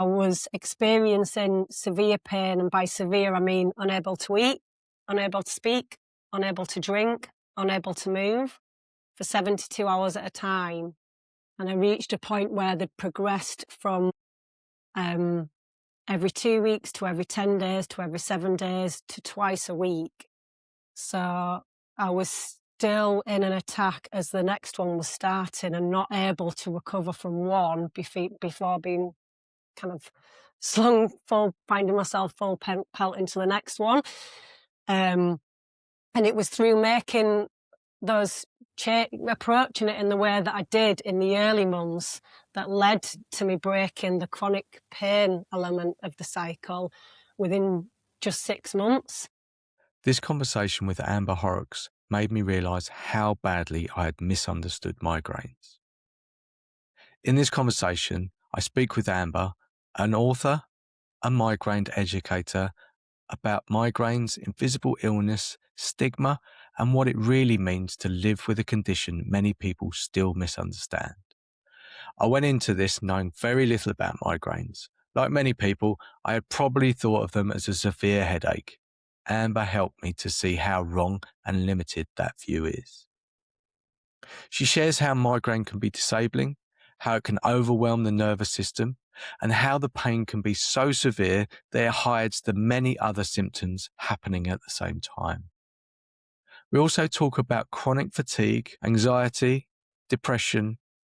I was experiencing severe pain, and by severe, I mean unable to eat, unable to speak, unable to drink, unable to move for 72 hours at a time. And I reached a point where they'd progressed from every 2 weeks to every 10 days to every 7 days to twice a week. So I was still in an attack as the next one was starting and not able to recover from one before being kind of finding myself full pelt into the next one. And it was through making those approaching it in the way that I did in the early months that led to me breaking the chronic pain element of the cycle within just 6 months. This conversation with Amber Horrox made me realise how badly I had misunderstood migraines. In this conversation, I speak with Amber, an author, a migraine educator, about migraines, invisible illness, stigma, and what it really means to live with a condition many people still misunderstand. I went into this knowing very little about migraines. Like many people, I had probably thought of them as a severe headache. Amber helped me to see how wrong and limited that view is. She shares how migraine can be disabling, how it can overwhelm the nervous system, and how the pain can be so severe that it hides the many other symptoms happening at the same time. We also talk about chronic fatigue, anxiety, depression,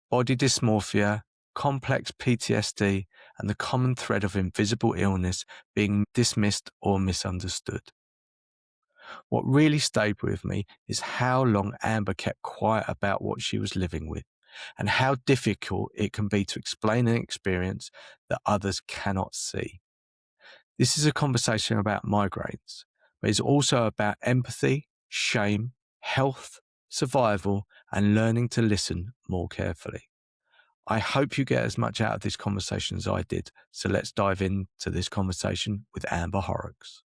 body dysmorphia, complex PTSD, and the common thread of invisible illness being dismissed or misunderstood. What really stayed with me is how long Amber kept quiet about what she was living with, and how difficult it can be to explain an experience that others cannot see. This is a conversation about migraines, but it's also about empathy, shame, health, survival, and learning to listen more carefully. I hope you get as much out of this conversation as I did, so let's dive into this conversation with Amber Horrox.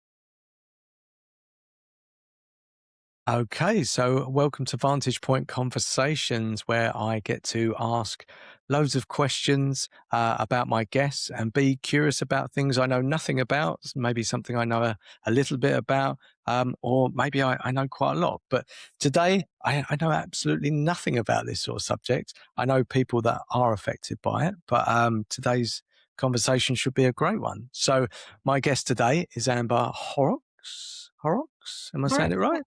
Okay, so welcome to Vantage Point Conversations, where I get to ask loads of questions about my guests and be curious about things I know nothing about, maybe something I know a little bit about, or maybe I know quite a lot. But today, I know absolutely nothing about this sort of subject. I know people that are affected by it, but today's conversation should be a great one. So my guest today is Amber Horrox. Horrox? Am I saying it right?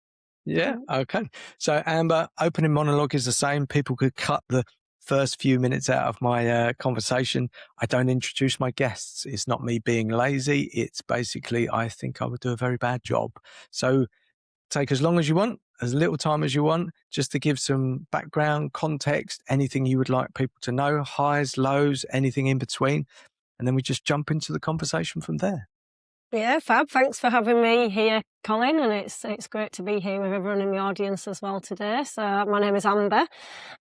Yeah. Okay. So Amber, opening monologue is the same. People could cut the first few minutes out of my conversation. I don't introduce my guests. It's not me being lazy. It's basically, I think I would do a very bad job. So take as long as you want, as little time as you want, just to give some background, context, anything you would like people to know, highs, lows, anything in between. And then we just jump into the conversation from there. Yeah, fab. Thanks for having me here, Colin, and it's great to be here with everyone in the audience as well today. So my name is Amber.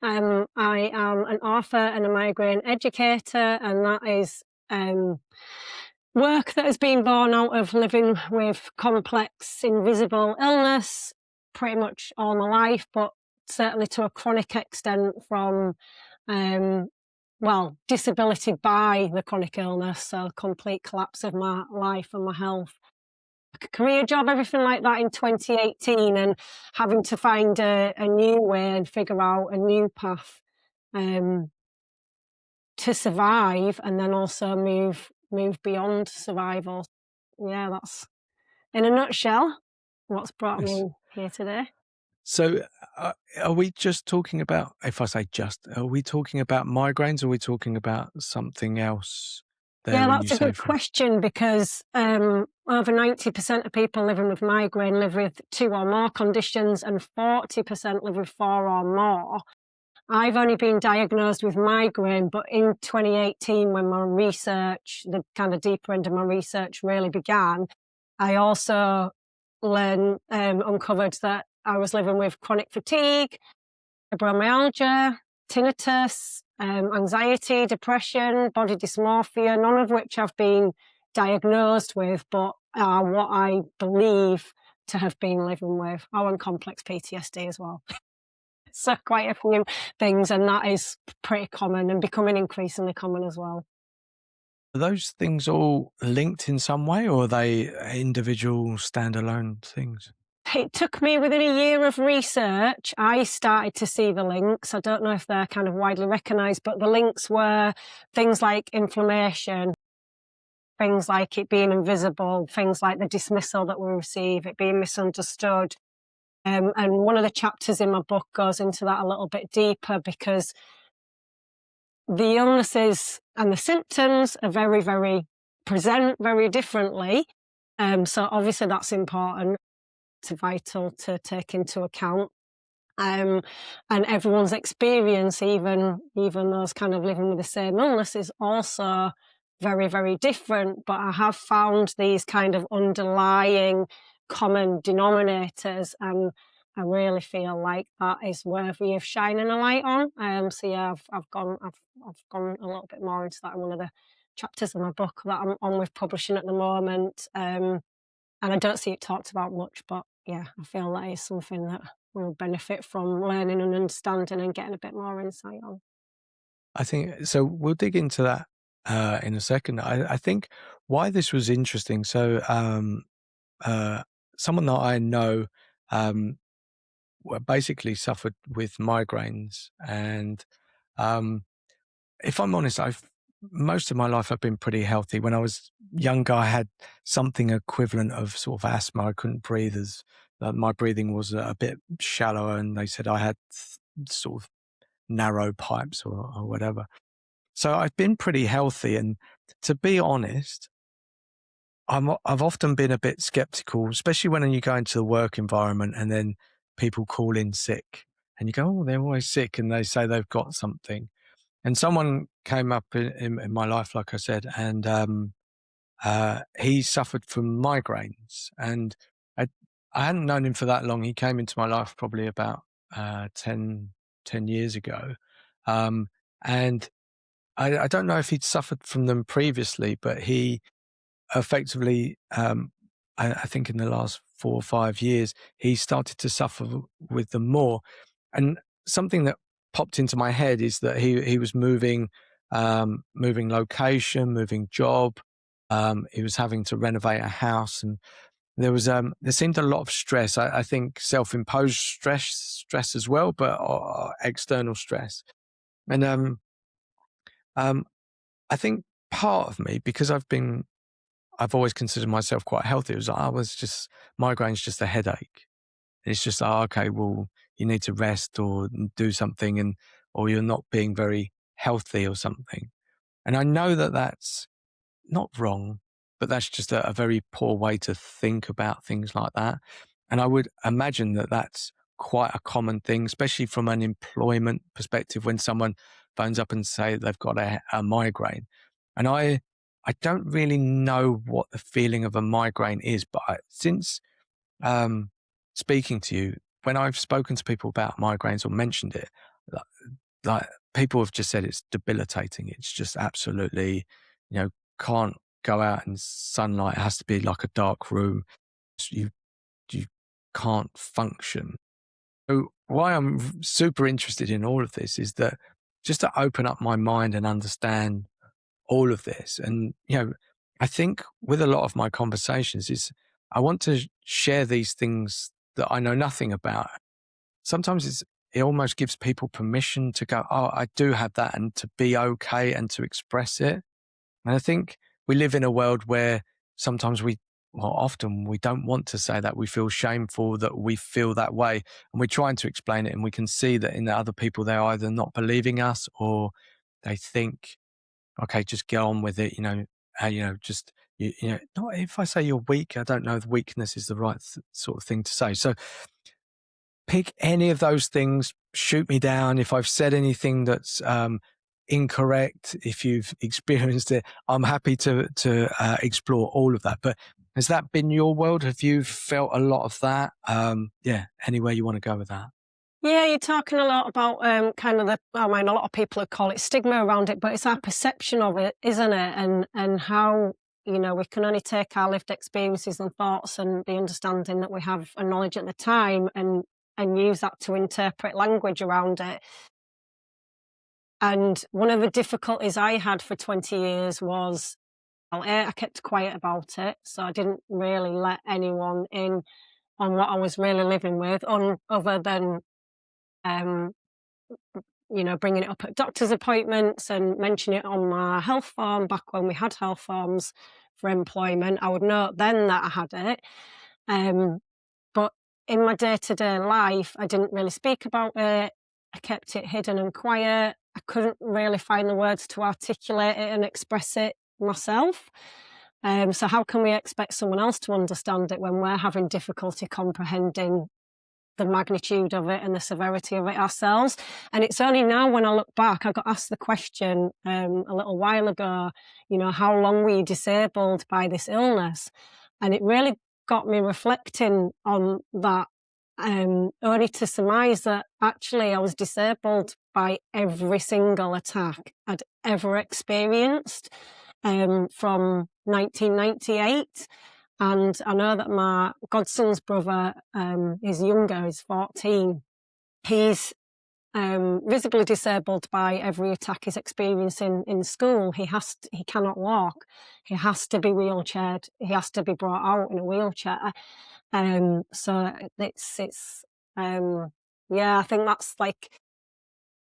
I am an author and a migraine educator, and that is work that has been born out of living with complex, invisible illness pretty much all my life, but certainly to a chronic extent from disability by the chronic illness, so complete collapse of my life and my health. Career job, everything like that in 2018, and having to find a new way and figure out a new path to survive, and then also move beyond survival. Yeah, that's in a nutshell what's brought me here today. So are we just talking about, if I say just, are we talking about migraines, or are we talking about something else there? Yeah, that's a good question, because over 90% of people living with migraine live with 2 or more conditions, and 40% live with 4 or more. I've only been diagnosed with migraine, but in 2018, when my research, the kind of deeper end of my research really began, I also uncovered that I was living with chronic fatigue, fibromyalgia, tinnitus, anxiety, depression, body dysmorphia, none of which I've been diagnosed with, but are what I believe to have been living with, and complex PTSD as well. So quite a few things, and that is pretty common and becoming increasingly common as well. Are those things all linked in some way, or are they individual standalone things? It took me within a year of research, I started to see the links. I don't know if they're kind of widely recognised, but the links were things like inflammation, things like it being invisible, things like the dismissal that we receive, it being misunderstood. And one of the chapters in my book goes into that a little bit deeper, because the illnesses and the symptoms are present very differently. So obviously that's important, it's vital to take into account. And everyone's experience, even those kind of living with the same illness, is also very different. But I have found these kind of underlying common denominators, and I really feel like that is worthy of shining a light on. So yeah, I've gone a little bit more into that in one of the chapters of my book that I'm on with publishing at the moment. And I don't see it talked about much, but yeah, I feel that is something that we'll benefit from learning and understanding and getting a bit more insight on. I think so. We'll dig into that in a second. I think why this was interesting. So, uh, someone that I know basically suffered with migraines, and um, if I'm honest, most of my life I've been pretty healthy. When I was younger, I had something equivalent of sort of asthma. I couldn't breathe as my breathing was a bit shallower, and they said I had sort of narrow pipes or whatever. So I've been pretty healthy, and to be honest, I've often been a bit skeptical, especially when you go into the work environment and then people call in sick, and you go, "Oh, they're always sick," and they say they've got something. And someone came up in my life, like I said, and he suffered from migraines, and I I hadn't known him for that long. He came into my life probably about 10 years ago, um, and I don't know if he'd suffered from them previously, but he effectively, I think in the last 4 or 5 years, he started to suffer with them more. And something that popped into my head is that he was moving location, moving job. He was having to renovate a house, and there seemed a lot of stress. I think self-imposed stress as well, but external stress. And um, I think part of me, because I've always considered myself quite healthy. It was like, I was just, migraine's just a headache. It's just, oh, okay, well, you need to rest or do something, or you're not being very healthy or something. And I know that that's not wrong, but that's just a very poor way to think about things like that. And I would imagine that that's quite a common thing, especially from an employment perspective, when someone phones up and say they've got a migraine. And I don't really know what the feeling of a migraine is, but since um, speaking to you, when I've spoken to people about migraines or mentioned it, like, like people have just said it's debilitating. It's just absolutely, can't go out in sunlight. It has to be like a dark room. You you can't function. So why I'm super interested in all of this is that just to open up my mind and understand all of this. And, I think with a lot of my conversations is I want to share these things that I know nothing about. Sometimes it almost gives people permission to go, oh, I do have that, and to be okay and to express it. And I think we live in a world where sometimes often we don't want to say that. We feel shameful that we feel that way, and we're trying to explain it. And we can see that in the other people, they're either not believing us, or they think, okay, just get on with it. Just, not if I say you're weak, I don't know if weakness is the right sort of thing to say. So pick any of those things, shoot me down. If I've said anything that's incorrect, if you've experienced it, I'm happy to explore all of that. But has that been your world? Have you felt a lot of that? Anywhere you want to go with that? Yeah, you're talking a lot about kind of I mean, a lot of people would call it stigma around it, but it's our perception of it, isn't it? And how, we can only take our lived experiences and thoughts and the understanding that we have and knowledge at the time, and use that to interpret language around it. And one of the difficulties I had for 20 years was I kept quiet about it, so I didn't really let anyone in on what I was really living with, other than, um, bringing it up at doctor's appointments and mentioning it on my health form back when we had health forms for employment. I would note then that I had it. Um, but in my day-to-day life, I didn't really speak about it. I kept it hidden and quiet. I couldn't really find the words to articulate it and express it myself. So how can we expect someone else to understand it when we're having difficulty comprehending the magnitude of it and the severity of it ourselves? And it's only now, when I look back, I got asked the question a little while ago, how long were you disabled by this illness? And it really got me reflecting on that, only to surmise that actually I was disabled by every single attack I'd ever experienced, from 1998. And I know that my godson's brother is younger, he's 14. He's visibly disabled by every attack he's experiencing in school. He cannot walk. He has to be wheelchaired. He has to be brought out in a wheelchair. So yeah, I think that's like,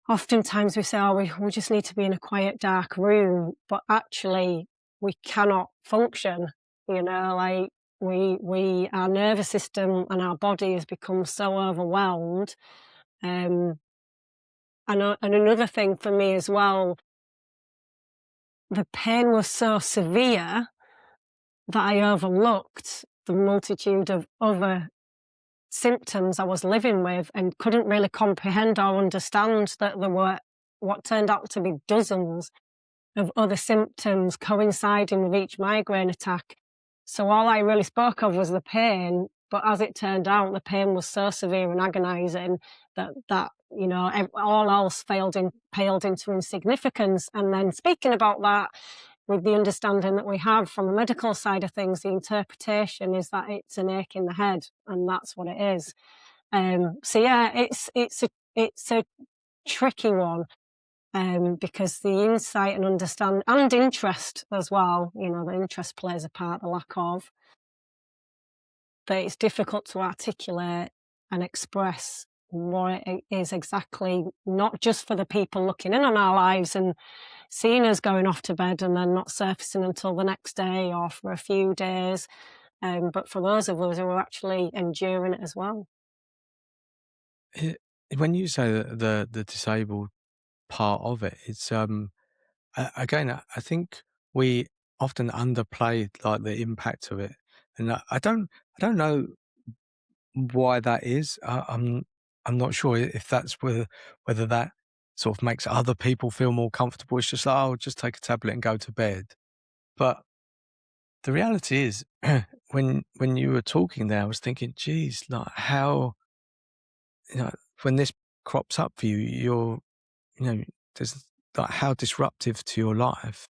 oftentimes we say, oh, we just need to be in a quiet, dark room, but actually we cannot function. Like our nervous system and our body has become so overwhelmed. And another thing for me as well, the pain was so severe that I overlooked the multitude of other symptoms I was living with and couldn't really comprehend or understand that there were what turned out to be dozens of other symptoms coinciding with each migraine attack. So all I really spoke of was the pain, but as it turned out, the pain was so severe and agonising that all else paled into insignificance. And then, speaking about that, with the understanding that we have from the medical side of things, the interpretation is that it's an ache in the head, and that's what it is. So yeah, it's a tricky one. Because the insight and understand and interest as well, the interest plays a part, the lack of. But it's difficult to articulate and express what it is exactly, not just for the people looking in on our lives and seeing us going off to bed and then not surfacing until the next day or for a few days, but for those of us who are actually enduring it as well. When you say the disabled part of it, it's again, I think we often underplay like the impact of it, and I don't know why that is. I'm not sure if that's whether that sort of makes other people feel more comfortable. It's just like, oh, just take a tablet and go to bed. But the reality is, when you were talking there, I was thinking, geez, like how, when this crops up for you, there's like how disruptive to your life.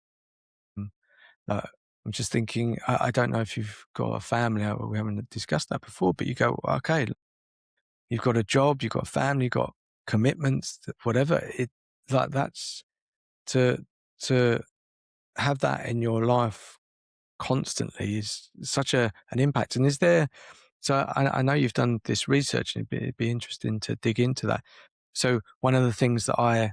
I'm just thinking, I don't know if you've got a family. We haven't discussed that before, but you go, okay, you've got a job, you've got a family, you've got commitments, whatever. Like that's to have that in your life constantly is such an impact. And is there? So I know you've done this research, and it'd be interesting to dig into that. So one of the things that I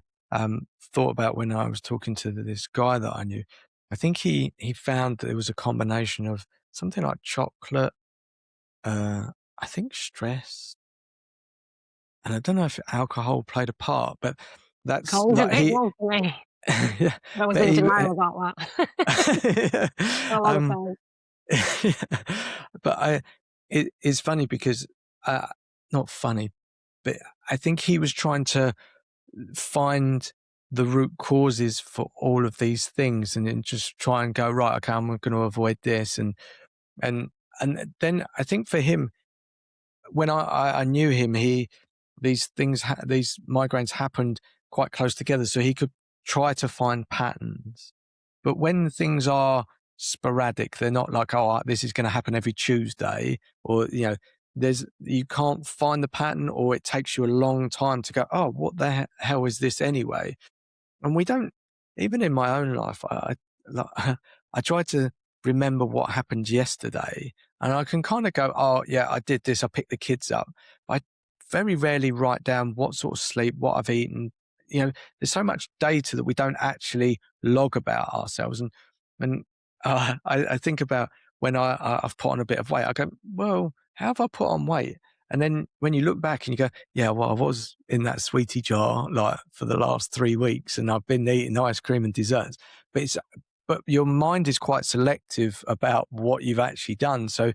thought about when I was talking to this guy that I knew, I think he found that it was a combination of something like chocolate, I think stress, and I don't know if alcohol played a part, but that's Cold a like bit, won't me? yeah, I was but in he, denial about that for a long um, time. but it's funny because not funny, but I think he was trying to find the root causes for all of these things and then just try and go, right, okay, I'm going to avoid this. And then I think for him, when I knew him, these migraines happened quite close together. So he could try to find patterns. But when things are sporadic, they're not like, oh, this is going to happen every Tuesday, or, you can't find the pattern, or it takes you a long time to go, oh, what the hell is this anyway? And we don't, even in my own life, like, I try to remember what happened yesterday, and I can kind of go, oh yeah, I did this, I picked the kids up. I very rarely write down what sort of sleep, what I've eaten. There's so much data that we don't actually log about ourselves. And I think about when I've put on a bit of weight, I go, well, how have I put on weight? And then when you look back and you go, yeah, well, I was in that sweetie jar like for the last 3 weeks, and I've been eating ice cream and desserts. But your mind is quite selective about what you've actually done. So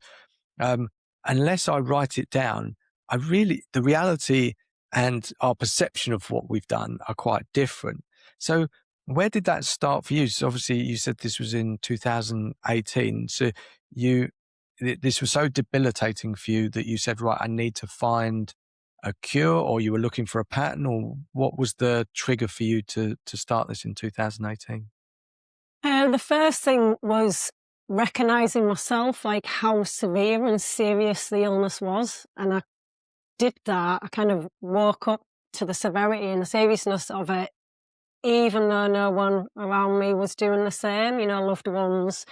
um, unless I write it down, the reality and our perception of what we've done are quite different. So where did that start for you? So obviously you said this was in 2018. So this was so debilitating for you that you said, right, I need to find a cure, or you were looking for a pattern, or what was the trigger for you to start this in 2018? The first thing was recognizing myself, like how severe and serious the illness was. And I did that. I kind of woke up to the severity and the seriousness of it, even though no one around me was doing the same, loved ones,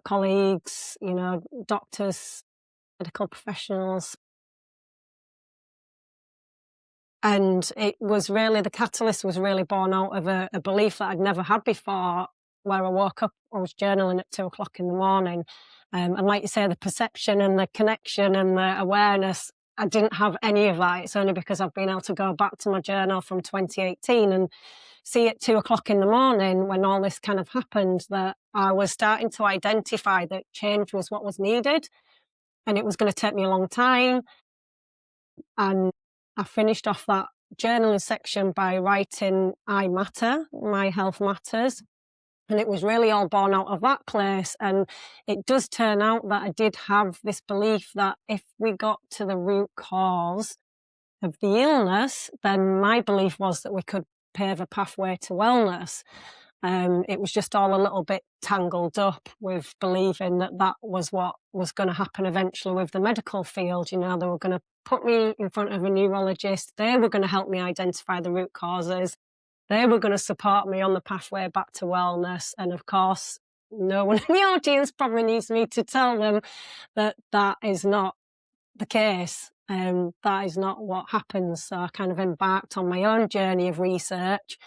colleagues, doctors, medical professionals. And it was really, the catalyst was really born out of a belief that I'd never had before, where I woke up, I was journaling at 2 o'clock in the morning. And like you say, the perception and the connection and the awareness, I didn't have any of that. It's only because I've been able to go back to my journal from 2018 and see at 2 o'clock in the morning, when all this kind of happened, that I was starting to identify that change was what was needed. And it was going to take me a long time. And I finished off that journaling section by writing I matter, my health matters. And it was really all born out of that place. And it does turn out that I did have this belief that if we got to the root cause of the illness, then my belief was that we could pave a pathway to wellness. It was just all a little bit tangled up with believing that that was what was going to happen eventually with the medical field. They were going to put me in front of a neurologist. They were going to help me identify the root causes. They were going to support me on the pathway back to wellness. And of course, no one in the audience probably needs me to tell them that that is not the case. That is not what happens. So I kind of embarked on my own journey of research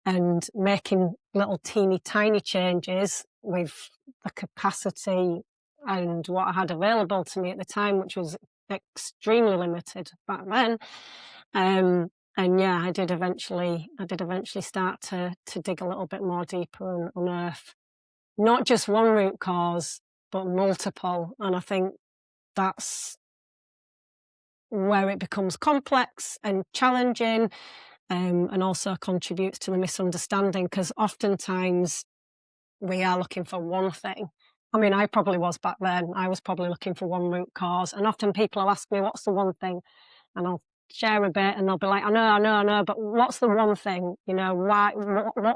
and making little teeny tiny changes with the capacity and what I had available to me at the time, which was extremely limited back then. And yeah, I did eventually start to dig a little bit more deeper and unearth not just one root cause, but multiple. And I think that's where it becomes complex and challenging, and also contributes to the misunderstanding, because oftentimes we are looking for one thing. I mean, I probably was back then. I was probably looking for one root cause. And often people will ask me, what's the one thing? And I'll share a bit and they'll be like, I know, but what's the one thing? Why,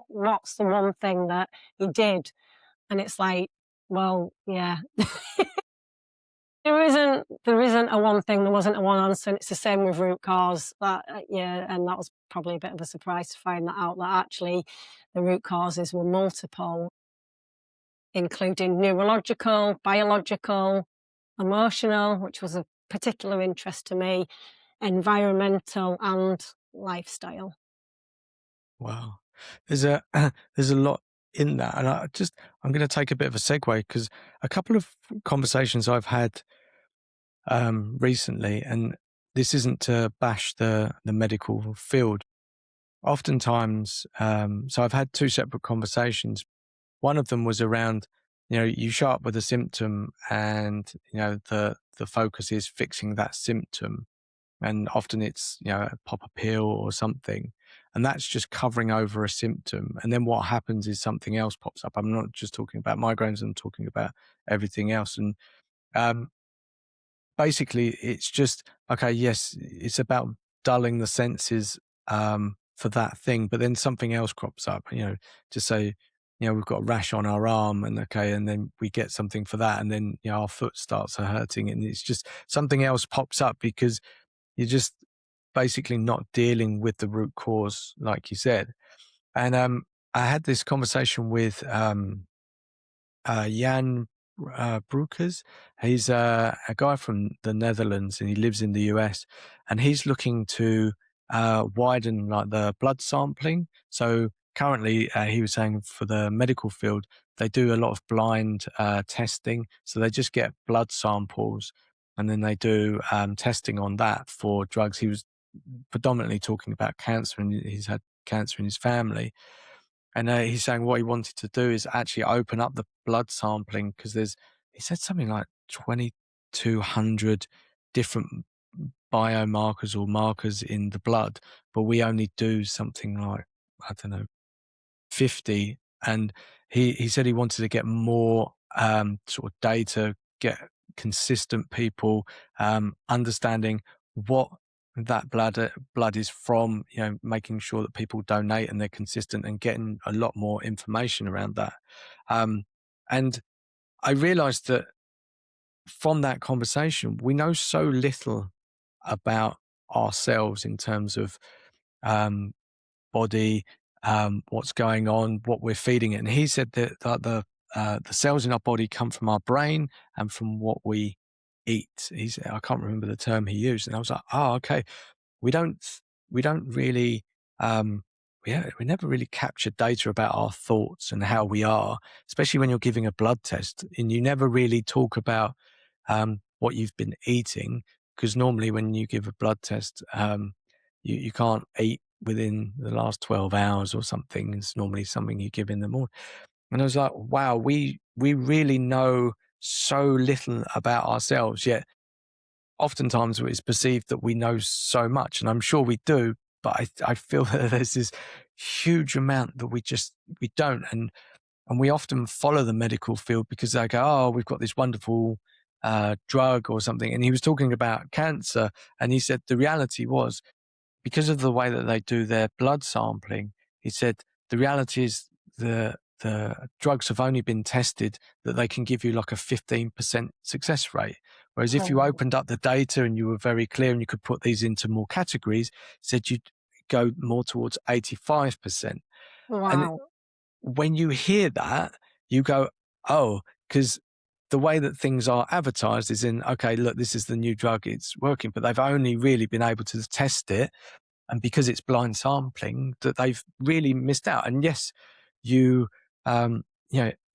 what's the one thing that you did? And it's like, well, yeah. There isn't a one thing. There wasn't a one answer. And it's the same with root cause. Yeah, and that was probably a bit of a surprise to find that out, that actually the root causes were multiple, including neurological, biological, emotional, which was a particular interest to me, environmental, and lifestyle. Wow. There's a there's a lot in that. And I'm going to take a bit of a segue, because a couple of conversations I've had recently, and this isn't to bash the medical field. Oftentimes, so I've had two separate conversations. One of them was around, you show up with a symptom, and the focus is fixing that symptom, and often it's pop a pill or something, and that's just covering over a symptom. And then what happens is something else pops up. I'm not just talking about migraines, I'm talking about everything else. And um, basically it's just, okay, yes, it's about dulling the senses for that thing, but then something else crops up, to say, we've got a rash on our arm, and okay, and then we get something for that, and then our foot starts hurting, and it's just something else pops up, because you're just basically not dealing with the root cause, like you said. And I had this conversation with Jan Broekers. He's a guy from the Netherlands, and he lives in the US, and he's looking to widen like the blood sampling. So currently, he was saying for the medical field, they do a lot of blind testing. So they just get blood samples, and then they do testing on that for drugs. He was predominantly talking about cancer, and he's had cancer in his family. And he's saying what he wanted to do is actually open up the blood sampling, because he said something like 2,200 different biomarkers or markers in the blood, but we only do something like, I don't know, 50. And he said he wanted to get more sort of data, get consistent people understanding what that blood is from, making sure that people donate and they're consistent, and getting a lot more information around that. And I realized that from that conversation, we know so little about ourselves in terms of um, body, what's going on, what we're feeding it. And he said that the cells in our body come from our brain and from what we eat. I can't remember the term he used, and I was like, oh, okay. We don't we don't really we never really capture data about our thoughts and how we are, especially when you're giving a blood test, and you never really talk about what you've been eating, because normally when you give a blood test, you can't eat within the last 12 hours or something. It's normally something you give in the morning. And I was like, wow, we really know so little about ourselves, yet oftentimes it's perceived that we know so much, and I'm sure we do, but I feel that there's this huge amount that we don't. And we often follow the medical field because they go, oh, we've got this wonderful drug or something. And he was talking about cancer, and he said the reality was, because of the way that they do their blood sampling, he said the reality is the drugs have only been tested that they can give you like a 15% success rate. Whereas if you Oh, opened up the data and you were very clear and you could put these into more categories, said you'd go more towards 85%. And wow. when you hear that, you go, oh, because the way that things are advertised is in, okay, look, this is the new drug, it's working, but they've only really been able to test it, and because it's blind sampling, that they've really missed out. And yes, you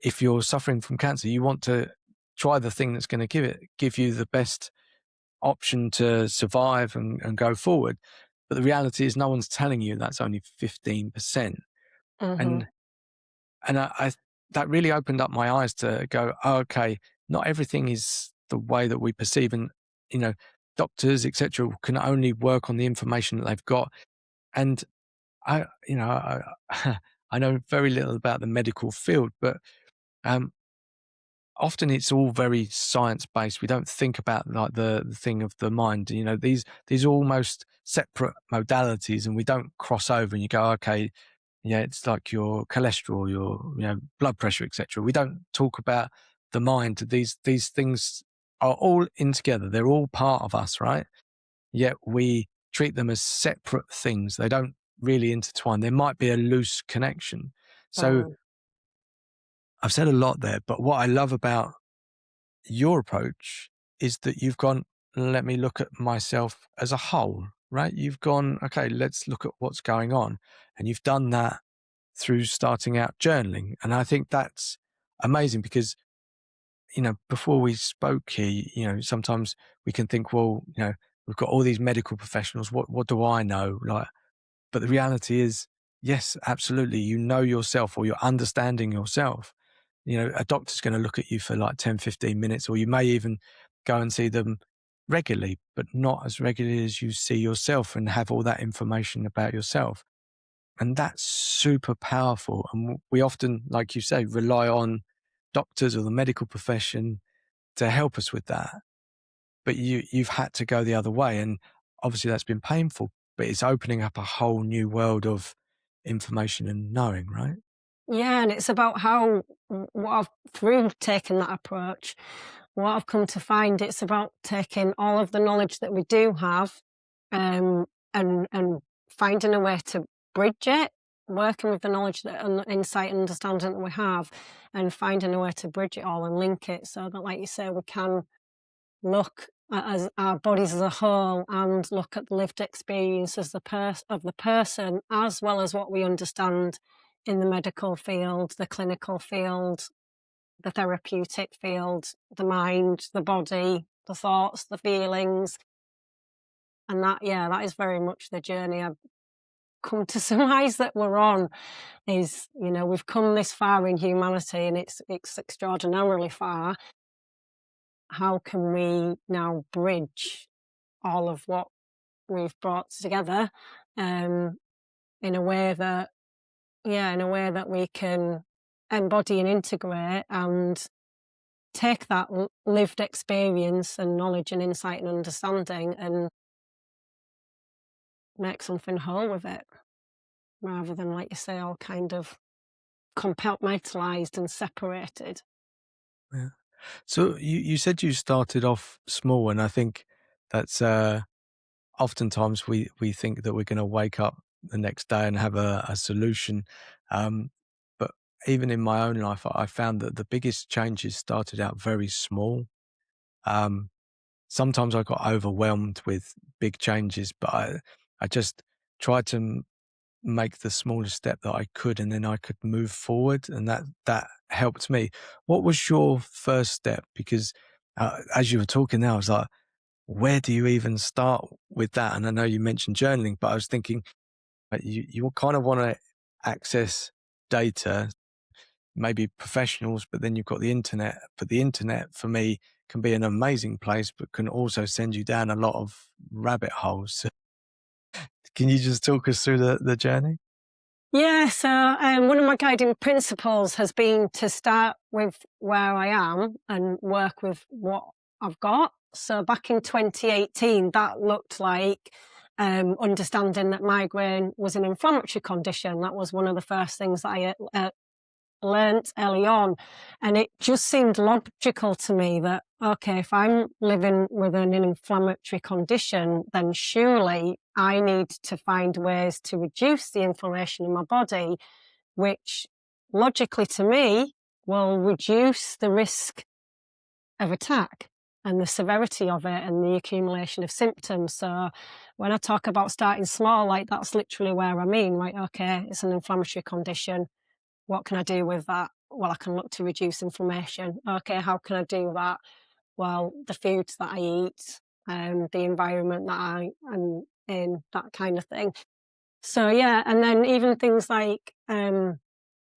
if you're suffering from cancer, you want to try the thing that's going to give you the best option to survive and go forward. But the reality is no one's telling you that's only 15%. Hmm. And that really opened up my eyes to go, oh, okay, not everything is the way that we perceive. And you know doctors, etc., can only work on the information that they've got. And I, I know very little about the medical field, but um, often it's all very science based. We don't think about like the thing of the mind. These are almost separate modalities, and we don't cross over. And you go, okay, yeah, it's like your cholesterol, your blood pressure, etc. We don't talk about the mind. These things are all in together. They're all part of us, right? Yet we treat them as separate things. They don't really intertwine. There might be a loose connection. So Mm. I've said a lot there, but what I love about your approach is that you've gone, let me look at myself as a whole, right? You've gone, okay, let's look at what's going on. And you've done that through starting out journaling. And I think that's amazing because, before we spoke here, sometimes we can think, well, we've got all these medical professionals. What do I know? Like, but the reality is, yes, absolutely. You know yourself, or you're understanding yourself. A doctor's going to look at you for like 10, 15 minutes, or you may even go and see them regularly, but not as regularly as you see yourself and have all that information about yourself. And that's super powerful. And we often, like you say, rely on doctors or the medical profession to help us with that. But you've had to go the other way. And obviously that's been painful, but it's opening up a whole new world of information and knowing, right? Yeah, and it's about how what I've through taking that approach, what I've come to find, it's about taking all of the knowledge that we do have, and finding a way to bridge it. working with the knowledge and insight and understanding that we have, and finding a way to bridge it all and link it so that, like you say, we can look at as our bodies as a whole and look at the lived experience as of the person, as well as what we understand in the medical field, the clinical field, the therapeutic field, the mind, the body, the thoughts, the feelings. And that, yeah, that is very much the journey I've come to surmise that we're on. Is, you know, we've come this far in humanity, and it's extraordinarily far. How can we now bridge all of what we've brought together in a way that, in a way that we can embody and integrate and take that lived experience and knowledge and insight and understanding and make something whole with it, rather than, like you say, all kind of compartmentalized and separated. Yeah. So you said you started off small, and I think that's oftentimes we think that we're going to wake up the next day and have a solution. But even in my own life, I found that the biggest changes started out very small. Um, Sometimes I got overwhelmed with big changes, but I just tried to make the smallest step that I could, and then I could move forward, and that helped me. What was your first step? Because as you were talking now, I was like, where do you even start with that? And I know you mentioned journaling, but I was thinking you kind of want to access data, maybe professionals, but then you've got the internet. But the internet for me can be an amazing place, but can also send you down a lot of rabbit holes. So can you just talk us through the journey? Yeah, so one of my guiding principles has been to start with where I am and work with what I've got. So back in 2018, that looked like understanding that migraine was an inflammatory condition. That was one of the first things that I learnt early on. And it just seemed logical to me that, okay, if I'm living with an inflammatory condition, then surely I need to find ways to reduce the inflammation in my body, which logically to me will reduce the risk of attack and the severity of it and the accumulation of symptoms. So when I talk about starting small, like that's literally where I mean, like, okay, it's an inflammatory condition. What can I do with that? Well, I can look to reduce inflammation. Okay, how can I do that? Well, the foods that I eat, the environment that I am in, that kind of thing. So yeah, and then even things like and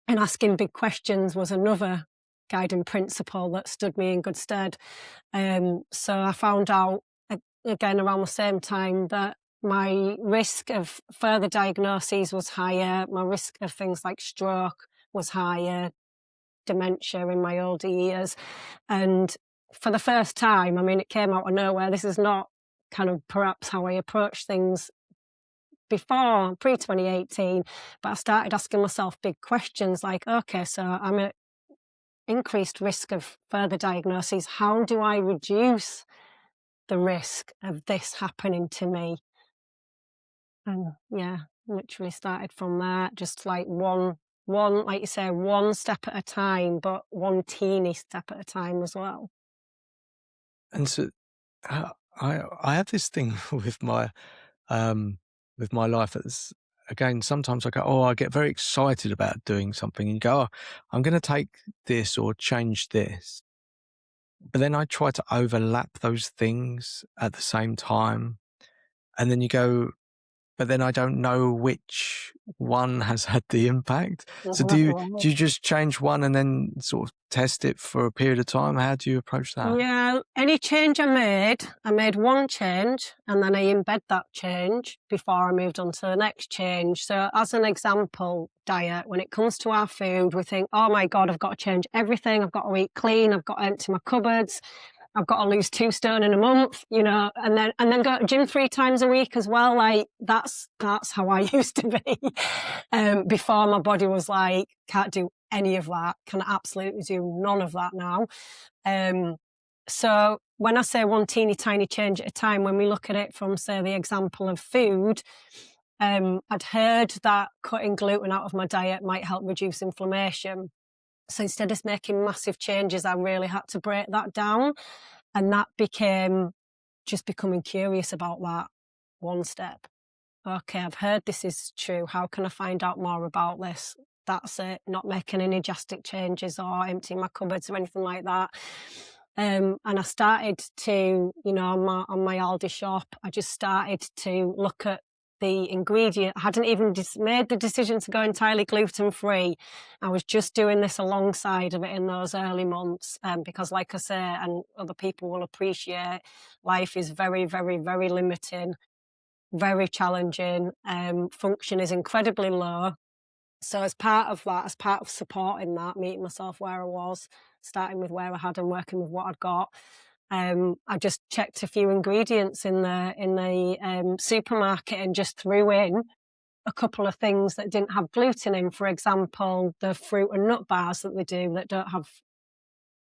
asking big questions was another guiding principle that stood me in good stead. So I found out again around the same time that my risk of further diagnoses was higher. My risk of things like stroke was higher, dementia in my older years. And for the first time, I mean, it came out of nowhere. This is not kind of perhaps how I approach things before, pre-2018, but I started asking myself big questions like, okay, so I'm at increased risk of further diagnoses. How do I reduce the risk of this happening to me? And yeah, literally started from there, just like one, like you say, one step at a time, but one teeny step at a time as well. And so I have this thing with my life that's, again, sometimes I go, oh, I get very excited about doing something and go, oh, I'm going to take this or change this. But then I try to overlap those things at the same time. And then you go, but then I don't know which one has had the impact. So do you just change one and then sort of test it for a period of time? How do you approach that? Yeah, any change I made one change and then I embed that change before I moved on to the next change. So as an example, diet, when it comes to our food, we think, oh my God, I've got to change everything. I've got to eat clean. I've got to empty my cupboards. I've got to lose 2 stone in a month, you know, and then go to gym 3 times a week as well. Like that's how I used to be before my body was like, can't do any of that. Can absolutely do none of that now. So when I say one teeny tiny change at a time, when we look at it from, say, the example of food, I'd heard that cutting gluten out of my diet might help reduce inflammation. So instead of making massive changes, I really had to break that down. And that became just becoming curious about that one step. Okay, I've heard this is true. How can I find out more about this? That's it. Not making any drastic changes or emptying my cupboards or anything like that. And I started to, on my Aldi shop, I just started to look at the ingredient. I hadn't even made the decision to go entirely gluten-free. I was just doing this alongside of it in those early months, because like I say, and other people will appreciate, life is very, very, very limiting, very challenging. Function is incredibly low. So as part of that, as part of supporting that, meeting myself where I was, starting with where I had and working with what I'd got, I just checked a few ingredients in the supermarket and just threw in a couple of things that didn't have gluten in. For example, the fruit and nut bars that they do that don't have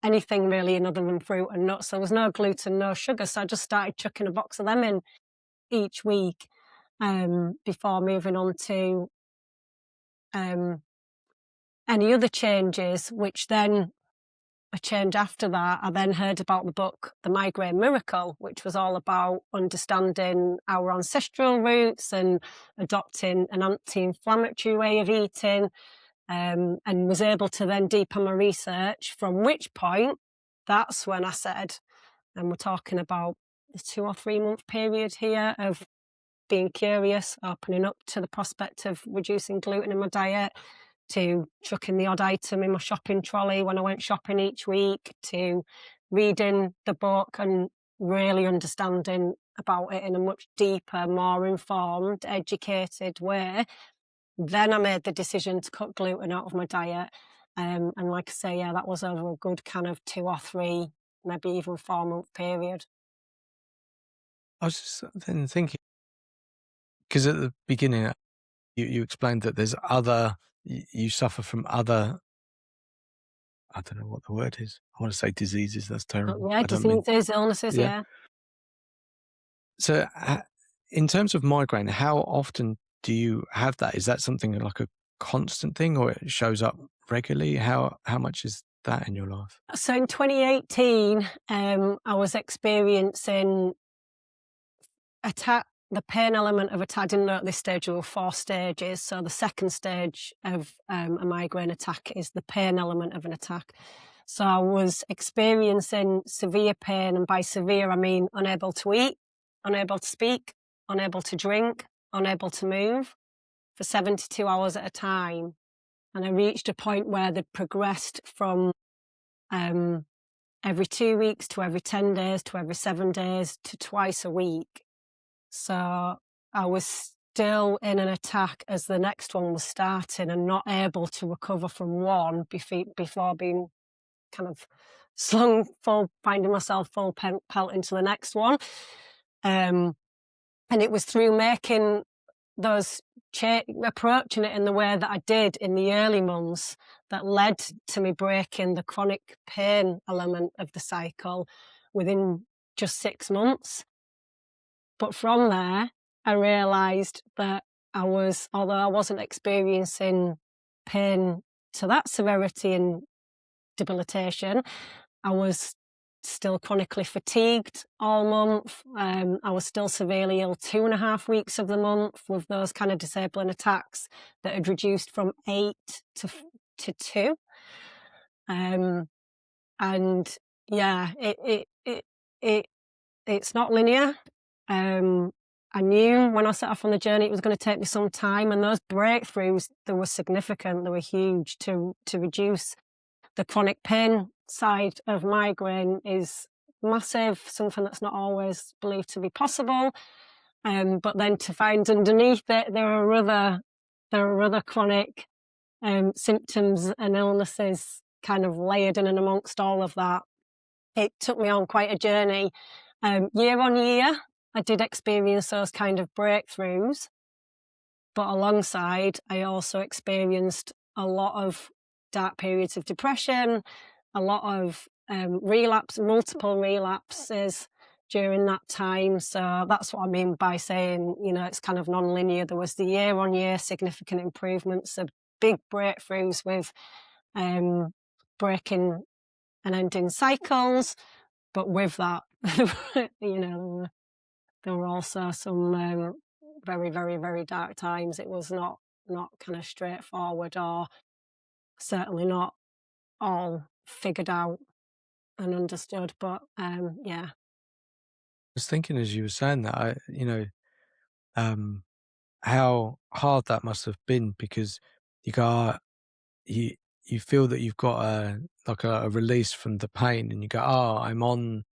anything really in other than fruit and nuts. There was no gluten, no sugar. So I just started chucking a box of them in each week, before moving on to any other changes, which then a change after that, I then heard about the book, The Migraine Miracle, which was all about understanding our ancestral roots and adopting an anti-inflammatory way of eating, and was able to then deepen my research, from which point, that's when I said, and we're talking about the 2 or 3 month period here of being curious, opening up to the prospect of reducing gluten in my diet, to chucking the odd item in my shopping trolley when I went shopping each week, to reading the book and really understanding about it in a much deeper, more informed, educated way. Then I made the decision to cut gluten out of my diet. And like I say, yeah, that was over a good kind of 2 or 3, maybe even 4 month period. I was just then thinking, because at the beginning, you explained that there's you suffer from other, I don't know what the word is. I want to say diseases. That's terrible. Yeah, I don't mean, diseases, illnesses, yeah. yeah. So in terms of migraine, how often do you have that? Is that something like a constant thing, or it shows up regularly? How much is that in your life? So in 2018, I was experiencing the pain element of attack. I didn't know at this stage there were 4 stages. So the second stage of a migraine attack is the pain element of an attack. So I was experiencing severe pain, and by severe I mean unable to eat, unable to speak, unable to drink, unable to move for 72 hours at a time. And I reached a point where they'd progressed from every 2 weeks to every 10 days to every 7 days to twice a week. So I was still in an attack as the next one was starting, and not able to recover from one before being kind of finding myself full pelt into the next one. And it was through making those approaching it in the way that I did in the early months that led to me breaking the chronic pain element of the cycle within just 6 months. But from there, I realised that although I wasn't experiencing pain to that severity and debilitation, I was still chronically fatigued all month. I was still severely ill 2.5 weeks of the month with those kind of disabling attacks that had reduced from 8 to 2. And yeah, it's not linear. I knew when I set off on the journey it was going to take me some time, and those breakthroughs, they were significant, they were huge. To reduce the chronic pain side of migraine is massive, something that's not always believed to be possible. But then to find underneath it, there are other chronic symptoms and illnesses kind of layered in and amongst all of that. It took me on quite a journey. Year on year, I did experience those kind of breakthroughs, but alongside, I also experienced a lot of dark periods of depression, a lot of multiple relapses, during that time. So that's what I mean by saying, you know, it's kind of non-linear. There was the year-on-year significant improvements, the big breakthroughs with breaking and ending cycles. But with that, you know, there were also some very, very, very dark times. It was not kind of straightforward, or certainly not all figured out and understood. But yeah. I was thinking as you were saying that, how hard that must have been, because you go, you you feel that you've got a release from the pain, and you go, oh, I'm on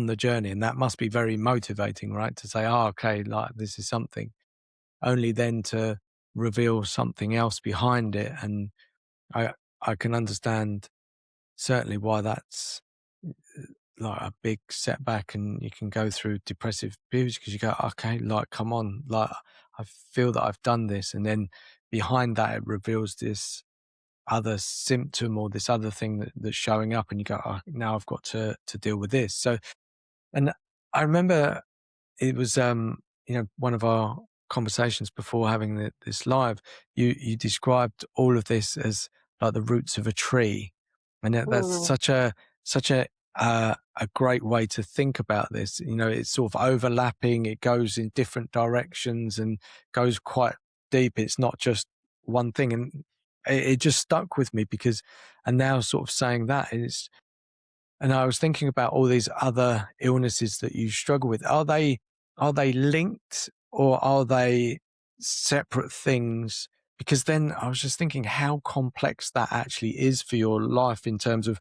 the journey, and that must be very motivating, right? To say, oh, okay, like this is something, only then to reveal something else behind it. And I I can understand certainly why that's like a big setback, and you can go through depressive periods because you go, okay, like, come on, like, I feel that I've done this. And then behind that, it reveals this other symptom or this other thing that's showing up, and you go, oh, now I've got to deal with this. So, and I remember it was, one of our conversations before having this live, you described all of this as like the roots of a tree. And that's Mm. such a great way to think about this. You know, it's sort of overlapping, it goes in different directions and goes quite deep. It's not just one thing. And it just stuck with me because, and now sort of saying that is, and I was thinking about all these other illnesses that you struggle with. Are they linked, or are they separate things? Because then I was just thinking how complex that actually is for your life in terms of,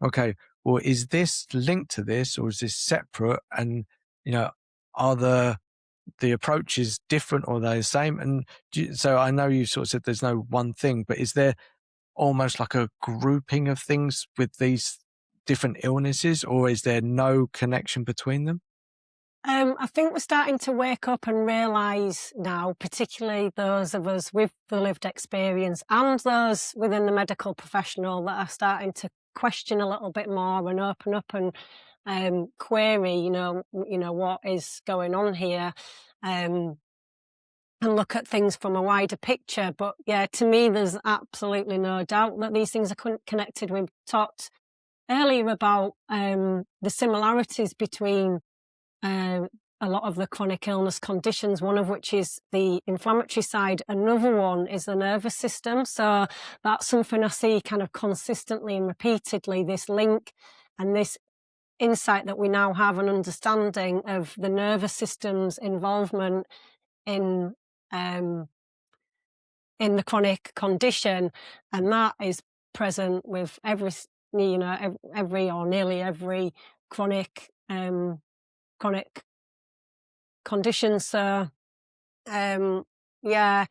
okay, well, is this linked to this, or is this separate? And, you know, are the approaches different, or are they the same? And so I know you sort of said there's no one thing, but is there almost like a grouping of things with these different illnesses, or is there no connection between them? I think we're starting to wake up and realise now, particularly those of us with the lived experience and those within the medical professional, that are starting to question a little bit more and open up and query, what is going on here, um, and look at things from a wider picture. But yeah, to me, there's absolutely no doubt that these things are connected. We've talked earlier about the similarities between uh, a lot of the chronic illness conditions, one of which is the inflammatory side. Another one is the nervous system. So that's something I see kind of consistently and repeatedly, this link and this insight that we now have an understanding of the nervous system's involvement in um, in the chronic condition. And that is present with every or nearly every chronic chronic condition. So, yeah.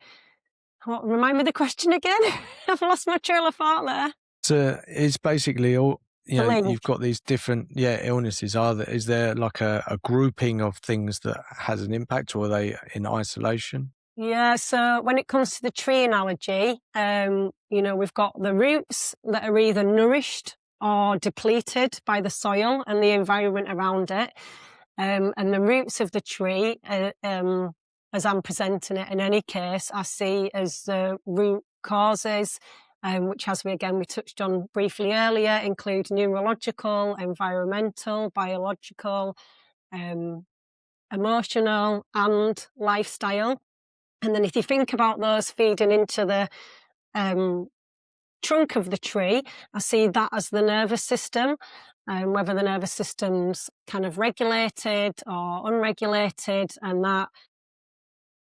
Remind me the question again. I've lost my trail of thought there. So it's basically all, The link. you've got these different, illnesses. Is there like a grouping of things that has an impact, or are they in isolation? Yeah, so when it comes to the tree analogy, we've got the roots that are either nourished or depleted by the soil and the environment around it. And the roots of the tree, as I'm presenting it in any case, I see as the root causes, which, as we touched on briefly earlier, include neurological, environmental, biological, emotional, and lifestyle. And then if you think about those feeding into the trunk of the tree, I see that as the nervous system, whether the nervous system's kind of regulated or unregulated, and that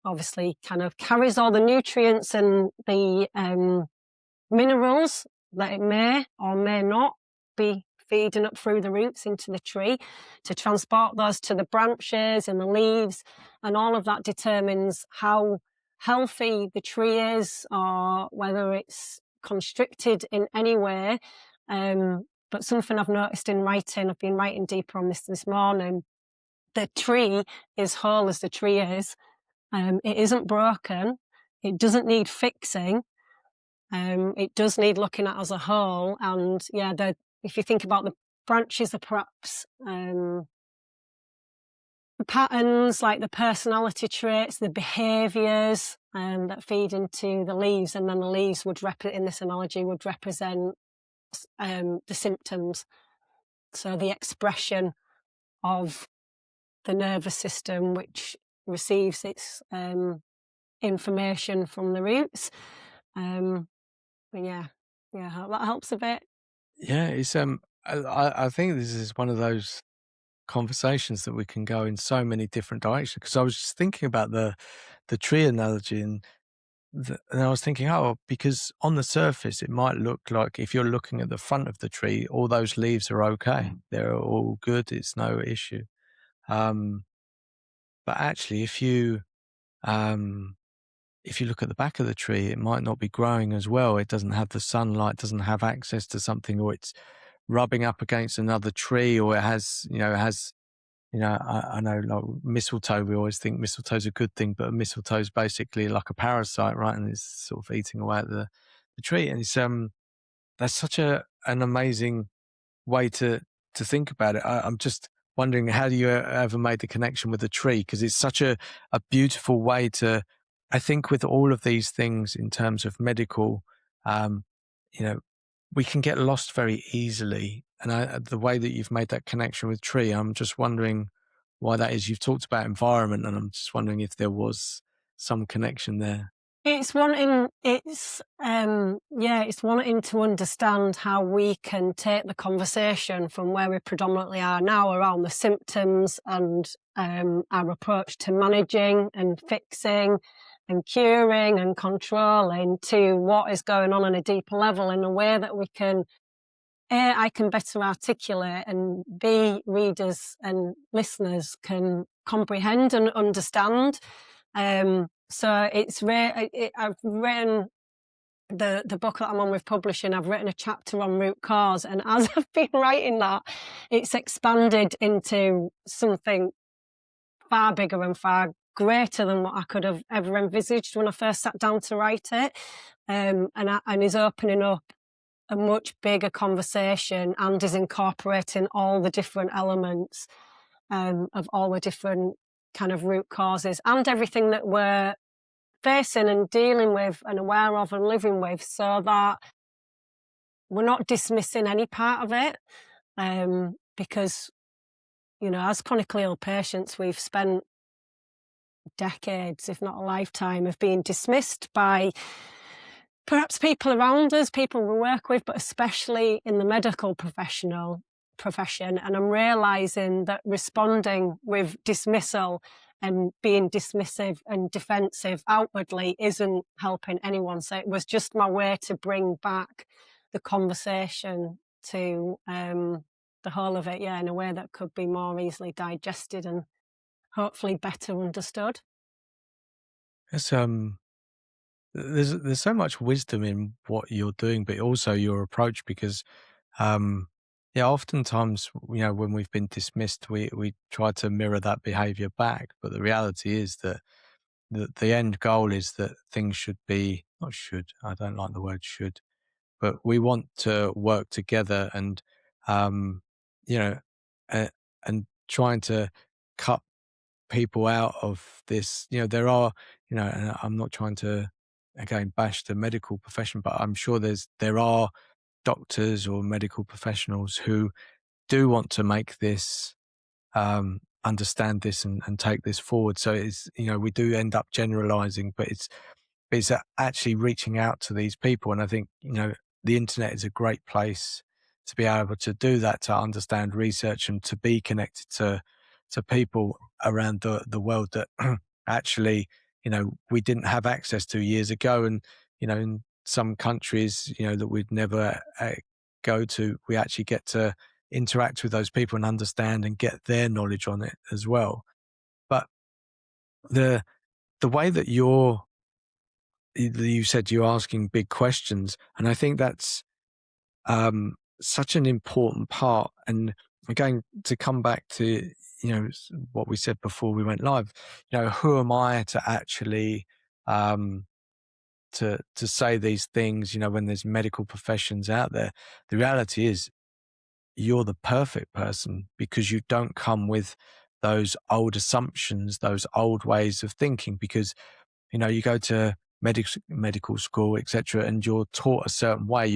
obviously kind of carries all the nutrients and the minerals that it may or may not be feeding up through the roots into the tree to transport those to the branches and the leaves, and all of that determines how healthy the tree is or whether it's constricted in any way. But something I've noticed in writing, I've been writing deeper on this morning, the tree is whole as the tree is. It isn't broken. It doesn't need fixing. It does need looking at as a whole. And yeah, if you think about the branches are perhaps the patterns, like the personality traits, the behaviours that feed into the leaves, and then the leaves would in this analogy would represent the symptoms. So the expression of the nervous system, which receives its information from the roots. But yeah, that helps a bit. Yeah, it's I think this is one of those conversations that we can go in so many different directions, because I was just thinking about the tree analogy, and I was thinking, oh, because on the surface it might look like, if you're looking at the front of the tree, all those leaves are okay, they're all good, it's no issue. But actually, if you look at the back of the tree, it might not be growing as well. It doesn't have the sunlight, doesn't have access to something, or it's rubbing up against another tree, or it has, I know, like mistletoe, we always think mistletoe's a good thing, but a mistletoe is basically like a parasite, right? And it's sort of eating away at the tree. And it's that's such an amazing way to think about it. I'm just wondering, how do you ever made the connection with the tree? Because it's such a beautiful way to, I think, with all of these things in terms of medical, um, you know, we can get lost very easily. And the way that you've made that connection with tree, I'm just wondering why that is. You've talked about environment, and I'm just wondering if there was some connection there. It's wanting to understand how we can take the conversation from where we predominantly are now around the symptoms and our approach to managing and fixing and curing and controlling, to what is going on a deeper level, in a way that we can, I can better articulate, and B, readers and listeners can comprehend and understand. So I've written the book that I'm on with publishing. I've written a chapter on root cause, and as I've been writing that, it's expanded into something far bigger and far greater than what I could have ever envisaged when I first sat down to write it. And is opening up a much bigger conversation, and is incorporating all the different elements of all the different kind of root causes, and everything that we're facing and dealing with and aware of and living with, so that we're not dismissing any part of it. Because, as chronically ill patients, we've spent decades, if not a lifetime, of being dismissed by perhaps people around us, people we work with, but especially in the medical profession. And I'm realising that responding with dismissal and being dismissive and defensive outwardly isn't helping anyone. So it was just my way to bring back the conversation to the whole of it, in a way that could be more easily digested and hopefully better understood. It's there's so much wisdom in what you're doing, but also your approach, because oftentimes, when we've been dismissed, we try to mirror that behavior back, but the reality is that the end goal is that things should be, not should, I don't like the word should, but we want to work together, and you know and trying to cut people out of this. There are, and I'm not trying to, again, bash the medical profession, but I'm sure there are doctors or medical professionals who do want to make this, understand this, and take this forward. So it's, we do end up generalizing, but it's actually reaching out to these people. And I think, the internet is a great place to be able to do that, to understand research, and to be connected to people around the world that actually, we didn't have access to years ago. And, in some countries, that we'd never go to, we actually get to interact with those people and understand and get their knowledge on it as well. But the way that you said you're asking big questions, and I think that's such an important part. And again, to come back to, what we said before we went live, who am I to actually to say these things, when there's medical professions out there? The reality is, you're the perfect person, because you don't come with those old assumptions, those old ways of thinking, because you go to medical school, etc., and you're taught a certain way.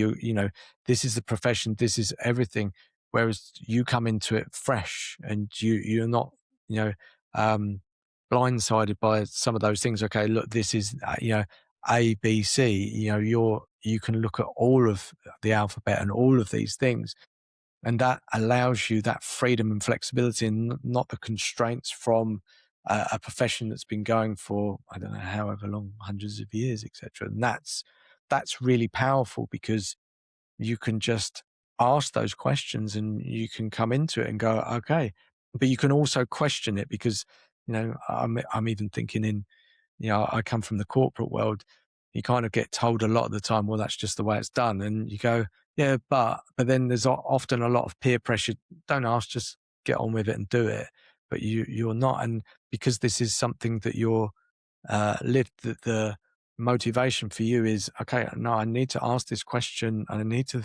This is the profession, this is everything. Whereas you come into it fresh, and you're not, you know, um, blindsided by some of those things. Okay, look, this is A, B, C. You can look at all of the alphabet and all of these things, and that allows you that freedom and flexibility, and not the constraints from a profession that's been going for, I don't know, however long, hundreds of years, etc. And that's really powerful, because you can just ask those questions and you can come into it and go, okay. But you can also question it, because I'm even thinking I come from the corporate world. You kind of get told a lot of the time, well, that's just the way it's done. And you go, yeah, but then there's often a lot of peer pressure. Don't ask, just get on with it and do it. But you're not. And because this is something that you're lived, that the motivation for you is, okay, no, I need to ask this question and I need to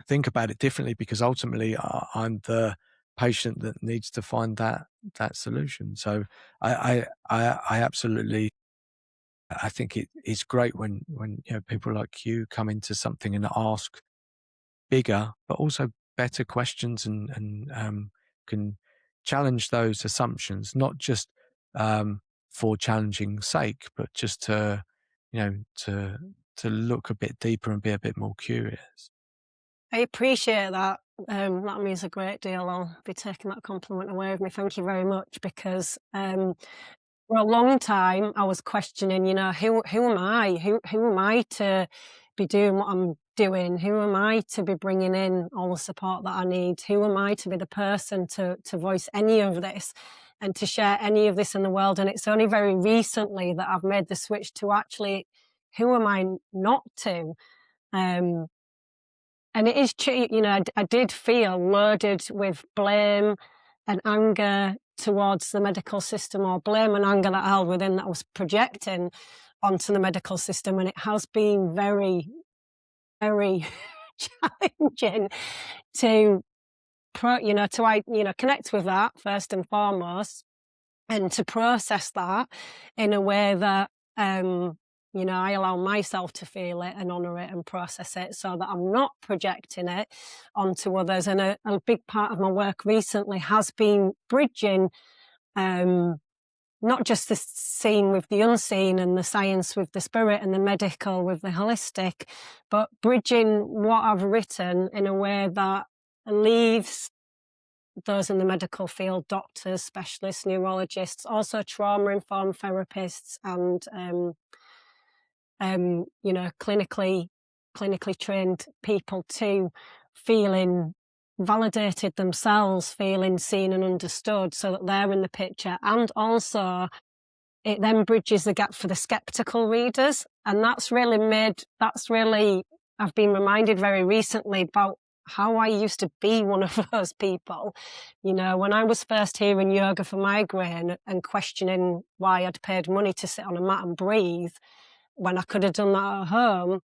think about it differently, because ultimately I'm the patient that needs to find that solution. So I absolutely, I think it's great when people like you come into something and ask bigger but also better questions, and can challenge those assumptions, not just for challenging sake, but just to to look a bit deeper and be a bit more curious. I appreciate that. That means a great deal. I'll be taking that compliment away with me. Thank you very much, because for a long time I was questioning, who am I? Who am I to be doing what I'm doing? Who am I to be bringing in all the support that I need? Who am I to be the person to voice any of this and to share any of this in the world? And it's only very recently that I've made the switch to actually, who am I not to? Um, and it is true, I did feel loaded with blame and anger towards the medical system, or blame and anger that I held within that I was projecting onto the medical system. And it has been very, very challenging to, connect with that first and foremost, and to process that in a way that, I allow myself to feel it and honour it and process it, so that I'm not projecting it onto others. And a big part of my work recently has been bridging not just the seen with the unseen, and the science with the spirit, and the medical with the holistic, but bridging what I've written in a way that leaves those in the medical field, doctors, specialists, neurologists, also trauma-informed therapists, and clinically trained people too, feeling validated themselves, feeling seen and understood, so that they're in the picture. And also it then bridges the gap for the skeptical readers. And I've been reminded very recently about how I used to be one of those people. When I was first hearing yoga for migraine and questioning why I'd paid money to sit on a mat and breathe when I could have done that at home,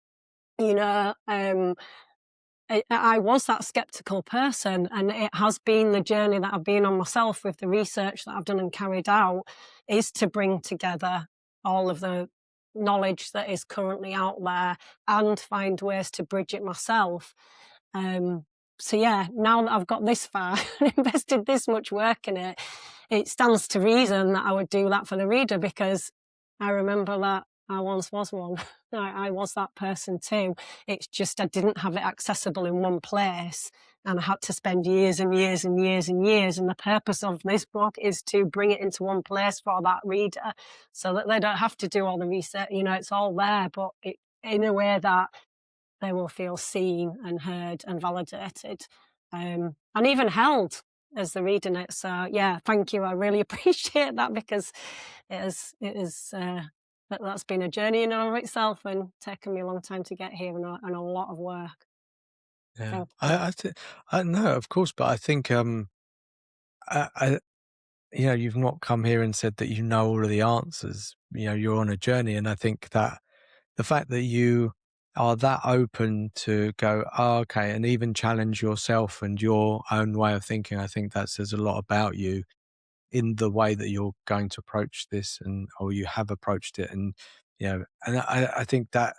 I was that skeptical person. And it has been the journey that I've been on myself with the research that I've done and carried out, is to bring together all of the knowledge that is currently out there and find ways to bridge it myself. So yeah, now that I've got this far and invested this much work in it, it stands to reason that I would do that for the reader, because I remember that I once was one. I was that person too. It's just I didn't have it accessible in one place, and I had to spend years and years and years and years. And the purpose of this book is to bring it into one place for that reader, so that they don't have to do all the research. It's all there, but in a way that they will feel seen and heard and validated, and even held as they're reading it. So yeah, thank you. I really appreciate that, because that's been a journey in and of itself, and taken me a long time to get here, and a lot of work. Yeah, Thank you. I no, of course, but I think I you've not come here and said that you know all of the answers. You're on a journey, and I think that the fact that you are that open to go, oh, okay, and even challenge yourself and your own way of thinking, I think that says a lot about you. in the way that you're going to approach this, and or you have approached it. And and I think that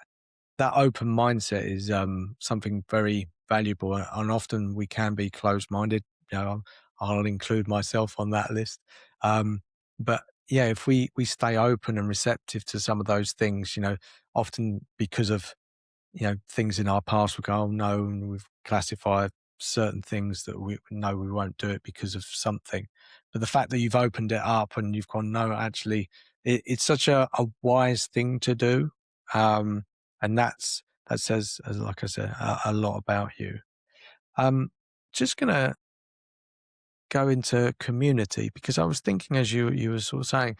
that open mindset is something very valuable, and often we can be closed-minded. I'll include myself on that list. But yeah, if we stay open and receptive to some of those things, often because of things in our past, we go, oh no, and we've classified certain things that we know we won't do it because of something. But the fact that you've opened it up and you've gone, no, actually, it's such a wise thing to do. And that says, as like I said, a lot about you. Just gonna go into community, because I was thinking as you were sort of saying,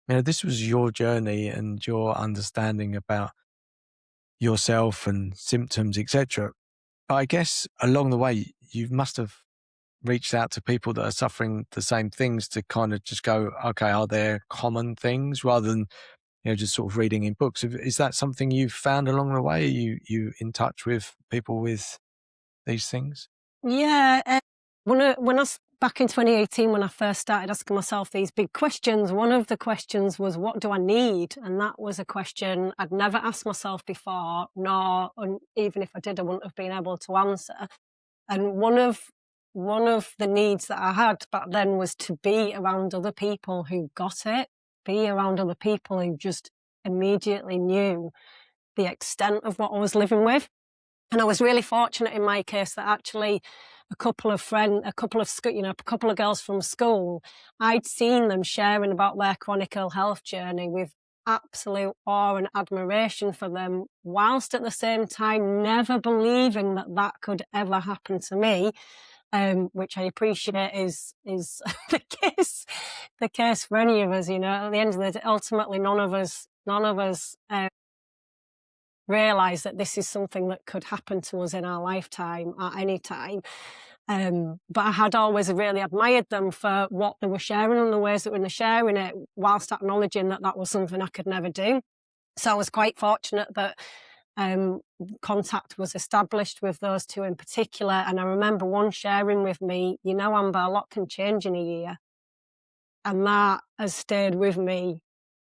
this was your journey and your understanding about yourself and symptoms, etc. I guess along the way, you must have reached out to people that are suffering the same things to kind of just go, okay, are there common things, rather than just sort of reading in books? Is that something you've found along the way? Are you in touch with people with these things? Yeah, back in 2018, when I first started asking myself these big questions, one of the questions was, what do I need? And that was a question I'd never asked myself before, even if I did, I wouldn't have been able to answer. And one of the needs that I had back then was to be around other people who got it, be around other people who just immediately knew the extent of what I was living with. And I was really fortunate in my case that actually a couple of girls from school, I'd seen them sharing about their chronic ill health journey with absolute awe and admiration for them, whilst at the same time never believing that that could ever happen to me, which I appreciate is the case for any of us. At the end of the day, ultimately, none of us realise that this is something that could happen to us in our lifetime at any time. But I had always really admired them for what they were sharing and the ways that they were sharing it, whilst acknowledging that that was something I could never do. So I was quite fortunate that contact was established with those two in particular. And I remember one sharing with me, Amber, a lot can change in a year. And that has stayed with me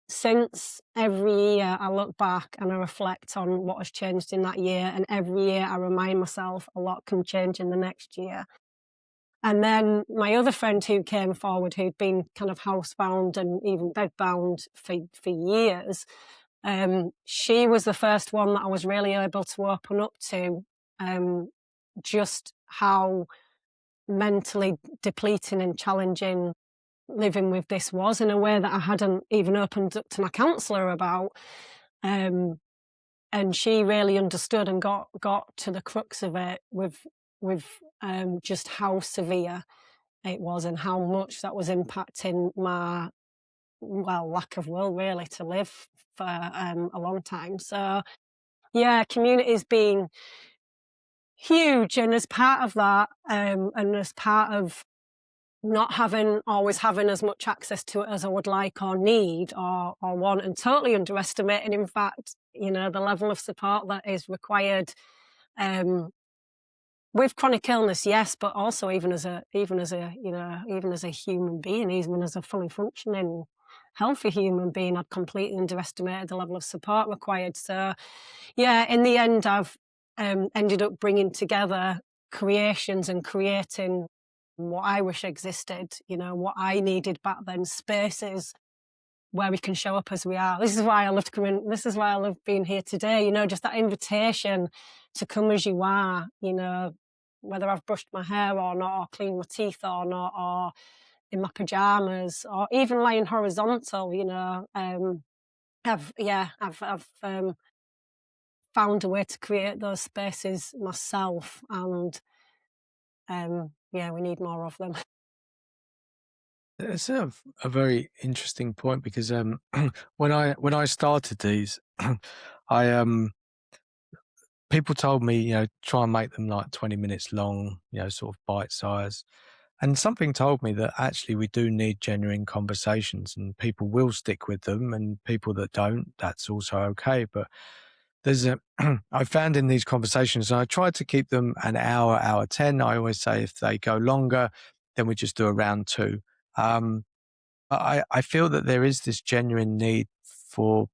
since. Every year I look back and I reflect on what has changed in that year, and every year I remind myself a lot can change in the next year. And then my other friend who came forward, who'd been kind of housebound and even bedbound for years, she was the first one that I was really able to open up to, just how mentally depleting and challenging living with this was, in a way that I hadn't even opened up to my counsellor about. And she really understood and got to the crux of it with just how severe it was and how much that was impacting my lack of will really to live for a long time. So yeah, community's been huge, and as part of that, and as part of not always having as much access to it as I would like or need or want, and totally underestimating, in fact, the level of support that is required with chronic illness, yes, but also even as a human being, even as a fully functioning, healthy human being, I'd completely underestimated the level of support required. So yeah, in the end, I've ended up bringing together creations and creating what I wish existed, what I needed back then, spaces where we can show up as we are. This is why I loved coming. This is why I love being here today. Just that invitation to come as you are. Whether I've brushed my hair or not, or cleaned my teeth or not, or in my pajamas, or even lying horizontal. I've found a way to create those spaces myself, and we need more of them. It's a very interesting point, because when I started these, I people told me, try and make them like 20 minutes long, sort of bite size. And something told me that actually we do need genuine conversations, and people will stick with them, and people that don't, that's also okay. But there's I found in these conversations, and I try to keep them an hour 10. I always say if they go longer, then we just do a round two. I feel that there is this genuine need for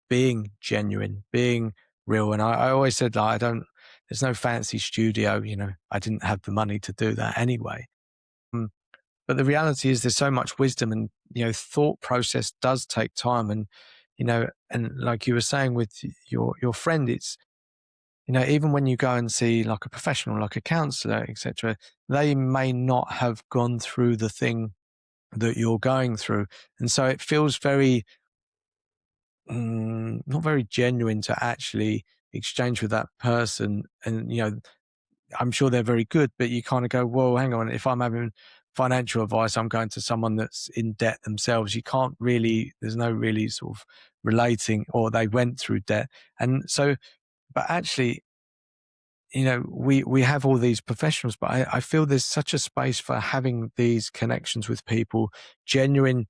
being genuine, being real. And I always said, like, there's no fancy studio, I didn't have the money to do that anyway. Mm, But the reality is there's so much wisdom, and, thought process does take time. And like you were saying with your friend, it's, even when you go and see like a professional, like a counselor, etc., they may not have gone through the thing that you're going through. And so it feels very, not very genuine to actually exchange with that person. And, I'm sure they're very good, but you kind of go, well, hang on, if I'm having financial advice, I'm going to someone that's in debt themselves. You can't really, there's no really sort of relating, or they went through debt. And so, but actually, we have all these professionals, but I feel there's such a space for having these connections with people, genuine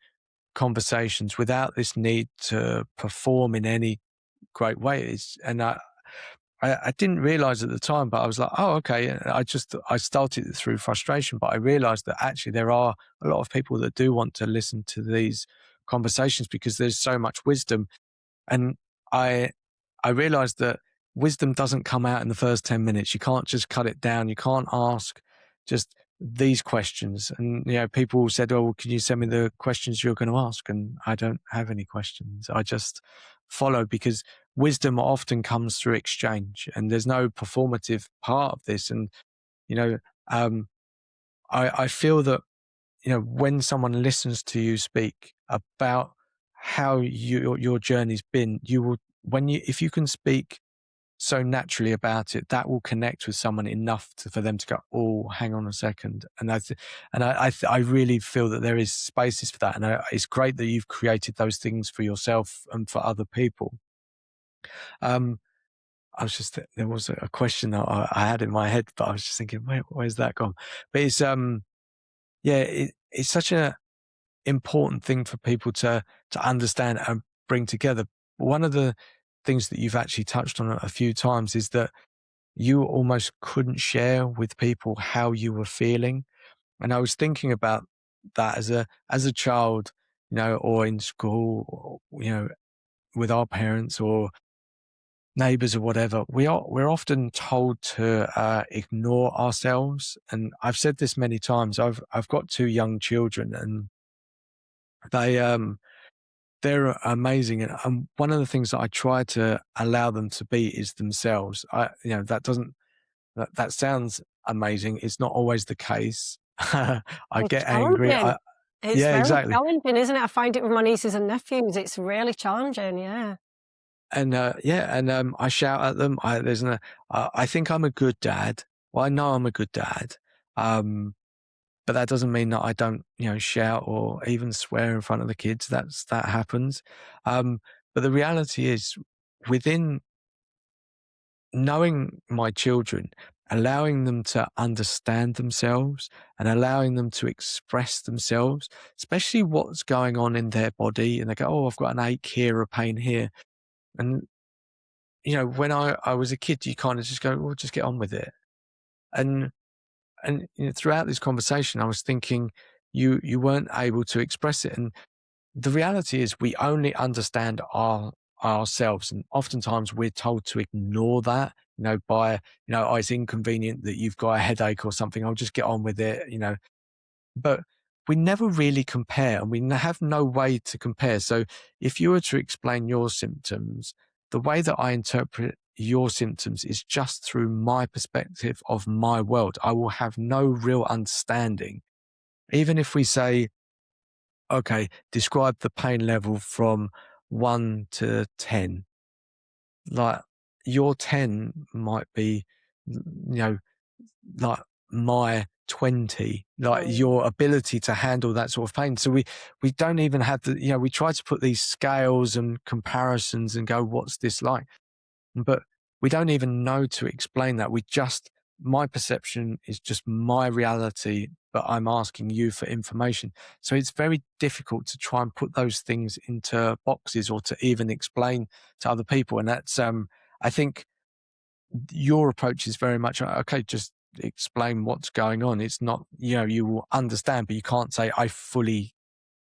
conversations without this need to perform in any great way. I didn't realize at the time, but I was like, oh, okay. I started it through frustration, but I realized that actually there are a lot of people that do want to listen to these conversations because there's so much wisdom. And I I realized that wisdom doesn't come out in the first 10 minutes. You can't just cut it down. You can't ask just these questions. And, people said, oh, well, can you send me the questions you're going to ask? And I don't have any questions. I just follow, because wisdom often comes through exchange, and there's no performative part of this. And, you know, um, I feel that, when someone listens to you speak about how your journey's been, you will, if you can speak so naturally about it, that will connect with someone enough for them to go, oh, hang on a second. And I really feel that there is spaces for that. And it's great that you've created those things for yourself and for other people. Um, there was a question that I had in my head, but I was just thinking, where's that gone? But yeah, it's such a important thing for people to understand and bring together. One of the things that you've actually touched on a few times is that you almost couldn't share with people how you were feeling. And I was thinking about that as a child, or in school, or, with our parents or neighbors or whatever. We're often told to ignore ourselves. And I've said this many times. I've got two young children, and they they're amazing. And one of the things that I try to allow them to be is themselves. That sounds amazing. It's not always the case. I It's get angry. challenging. It's Yeah, very exactly. challenging, isn't it? I find it with my nieces and nephews. It's really challenging, yeah. And I shout at them. I think I'm a good dad. Well, I know I'm a good dad. But that doesn't mean that I don't, shout or even swear in front of the kids. That happens. But the reality is, within knowing my children, allowing them to understand themselves and allowing them to express themselves, especially what's going on in their body. And they go, oh, I've got an ache here, a pain here. And, when I was a kid, you kind of just go, well, just get on with it. And throughout this conversation, I was thinking you weren't able to express it. And the reality is we only understand ourselves. And oftentimes we're told to ignore that, by, oh, it's inconvenient that you've got a headache or something. I'll just get on with it. But we never really compare, and we have no way to compare. So if you were to explain your symptoms, the way that I interpret your symptoms is just through my perspective of my world. I will have no real understanding. Even if we say, okay, describe the pain level from 1 to 10. Like, your 10 might be, like my 20, like Mm. your ability to handle that sort of pain. So we don't even have we try to put these scales and comparisons and go, what's this like? But we don't even know to explain that. My perception is just my reality, but I'm asking you for information. So it's very difficult to try and put those things into boxes or to even explain to other people. And that's, I think your approach is very much, okay, just explain what's going on. It's not, you will understand, but you can't say, I fully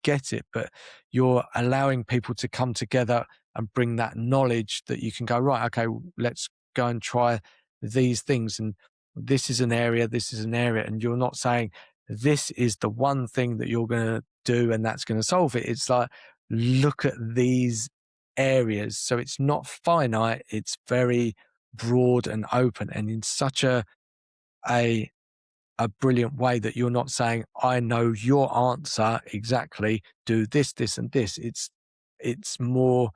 get it, but you're allowing people to come together and bring that knowledge that you can go, right, okay, let's go and try these things. And this is an area, this is an area. And you're not saying this is the one thing that you're going to do and that's going to solve it. It's like, look at these areas. So it's not finite, it's very broad and open, and in such a brilliant way that you're not saying, I know your answer exactly, do this, this, and this. It's more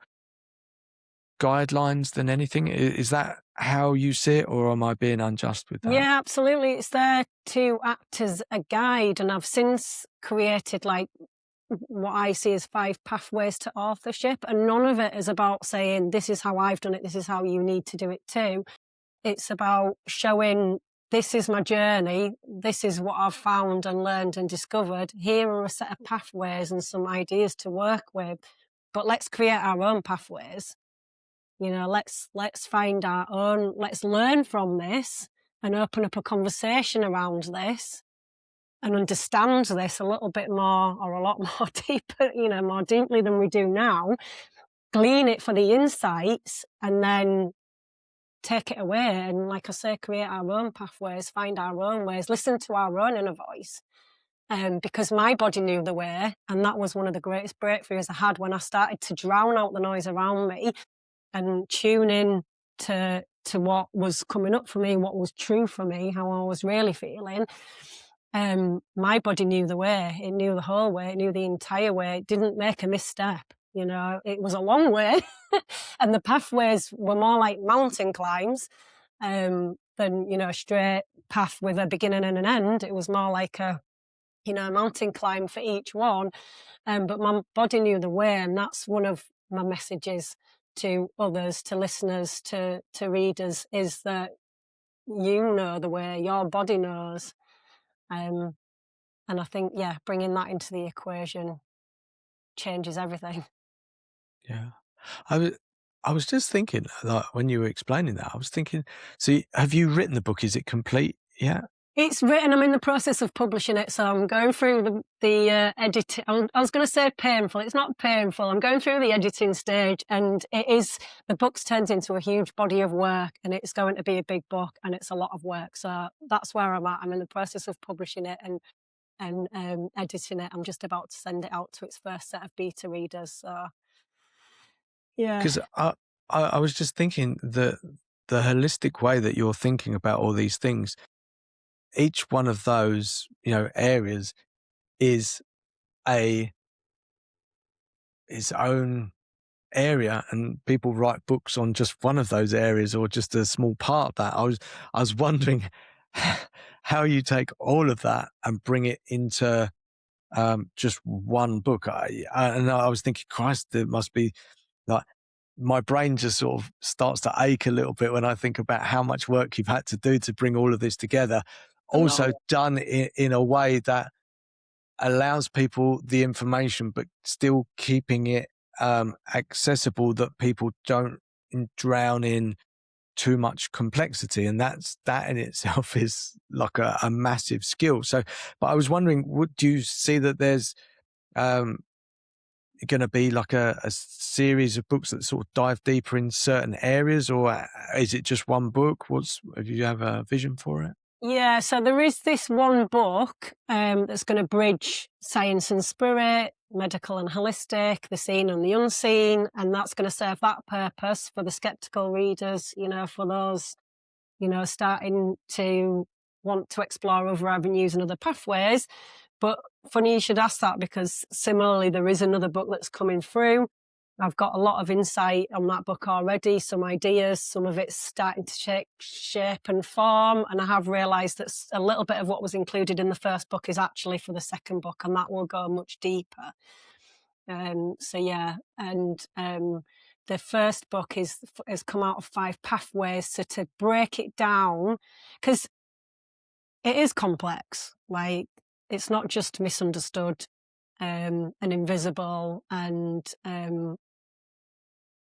guidelines than anything. Is that how you see it, or am I being unjust with that? Yeah, absolutely. It's there to act as a guide, and I've since created like what I see as 5 pathways to authorship, and none of it is about saying this is how I've done it, this is how you need to do it too. It's about showing this is my journey, this is what I've found and learned and discovered. Here are a set of pathways and some ideas to work with, but let's create our own pathways. You know, let's find our own, let's learn from this and open up a conversation around this and understand this a little bit more, or a lot more deeper, you know, more deeply than we do now, glean it for the insights, and then take it away. And like I say, create our own pathways, find our own ways, listen to our own inner voice. Because my body knew the way, and that was one of the greatest breakthroughs I had when I started to drown out the noise around me and tune in to what was coming up for me, what was true for me, how I was really feeling. My body knew the way. It knew the whole way. It knew the entire way. It didn't make a misstep. You know, it was a long way, and the pathways were more like mountain climbs than, you know, a straight path with a beginning and an end. It was more like a, you know, a mountain climb for each one. But my body knew the way, and that's one of my messages to others, to listeners, to readers, is that you know the way, your body knows. And I think, yeah, bringing that into the equation changes everything. Yeah. I was just thinking, like, when you were explaining that, I was thinking, so have you written the book? Is it complete? Yeah. It's written. I'm in the process of publishing it, so I'm going through the editing. I was going to say painful. It's not painful. I'm going through the editing stage, and it is. The book's turned into a huge body of work, and it's going to be a big book, and it's a lot of work. So that's where I'm at. I'm in the process of publishing it and editing it. I'm just about to send it out to its first set of beta readers. So yeah, Because I was just thinking that the holistic way that you're thinking about all these things, each one of those, you know, areas is its own area, and people write books on just one of those areas or just a small part of that. I was wondering how you take all of that and bring it into just one book. And I was thinking, Christ, there must be, like, my brain just sort of starts to ache a little bit when I think about how much work you've had to do to bring all of this together. Also done in a way that allows people the information, but still keeping it accessible, that people don't drown in too much complexity. And that in itself is like a massive skill. So, but I was wondering, do you see that there's going to be like a series of books that sort of dive deeper in certain areas, or is it just one book? If you have a vision for it? Yeah, so there is this one book that's going to bridge science and spirit, medical and holistic, the seen and the unseen, and that's going to serve that purpose for the skeptical readers, you know, for those, you know, starting to want to explore other avenues and other pathways. But funny you should ask that, because similarly, there is another book that's coming through. I've got a lot of insight on that book already, some ideas, some of it's starting to take shape and form. And I have realised that a little bit of what was included in the first book is actually for the second book, and that will go much deeper. So yeah, and the first book has come out of 5 pathways. So to break it down, because it is complex, like it's not just misunderstood and invisible and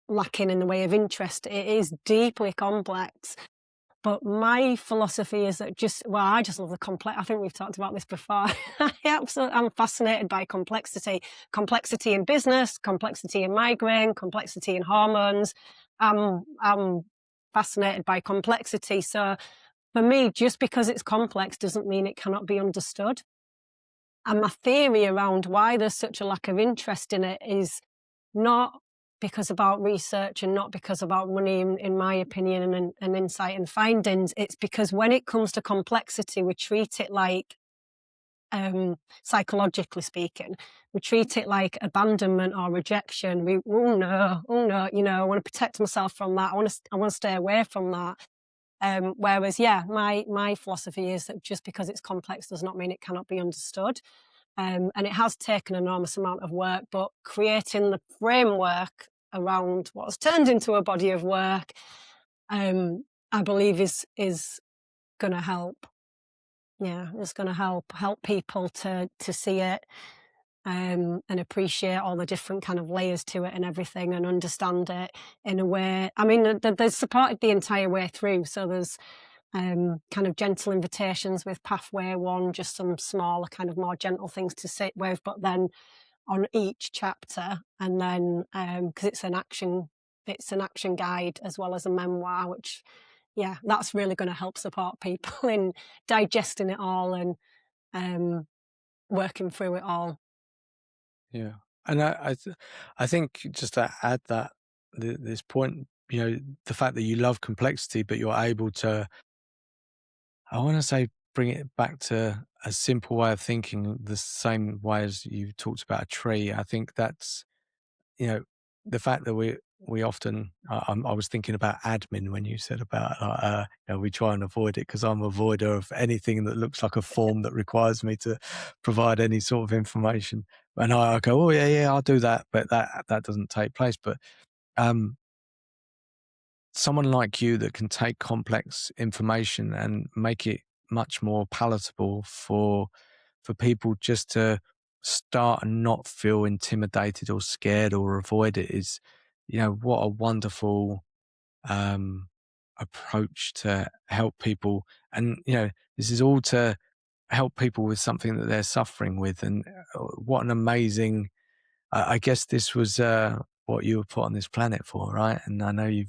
lacking in the way of interest. It is deeply complex. But my philosophy is that I just love the complex. I think we've talked about this before. I'm fascinated by complexity. Complexity in business, complexity in migraine, complexity in hormones. I'm fascinated by complexity. So for me, just because it's complex doesn't mean it cannot be understood. And my theory around why there's such a lack of interest in it is not because about research and not because about money, in my opinion, and insight and findings. It's because when it comes to complexity, we treat it like, psychologically speaking, we treat it like abandonment or rejection. Oh no, you know, I want to protect myself from that. I want to stay away from that. Whereas, yeah, my philosophy is that just because it's complex does not mean it cannot be understood. And it has taken an enormous amount of work, but creating the framework around what's turned into a body of work, I believe is going to help. Yeah, it's going to help people to see it, and appreciate all the different kind of layers to it and everything, and understand it in a way. I mean, they're supported the entire way through. So there's kind of gentle invitations with pathway 1, just some smaller kind of more gentle things to sit with, but then on each chapter, and then because it's an action guide as well as a memoir, which, yeah, that's really going to help support people in digesting it all and working through it all. Yeah. And I think just to add that this point, you know, the fact that you love complexity, but you're able to, I want to say, bring it back to a simple way of thinking, the same way as you talked about a tree. I think that's, you know, the fact that we often, I was thinking about admin when you said about, you know, we try and avoid it because I'm a avoider of anything that looks like a form that requires me to provide any sort of information. And I go, oh yeah, I'll do that, but that doesn't take place. But um, someone like you that can take complex information and make it much more palatable for people just to start and not feel intimidated or scared or avoid it is, you know, what a wonderful um, approach to help people. And, you know, this is all to help people with something that they're suffering with. And what an amazing, I guess this was what you were put on this planet for, right? And I know Yeah,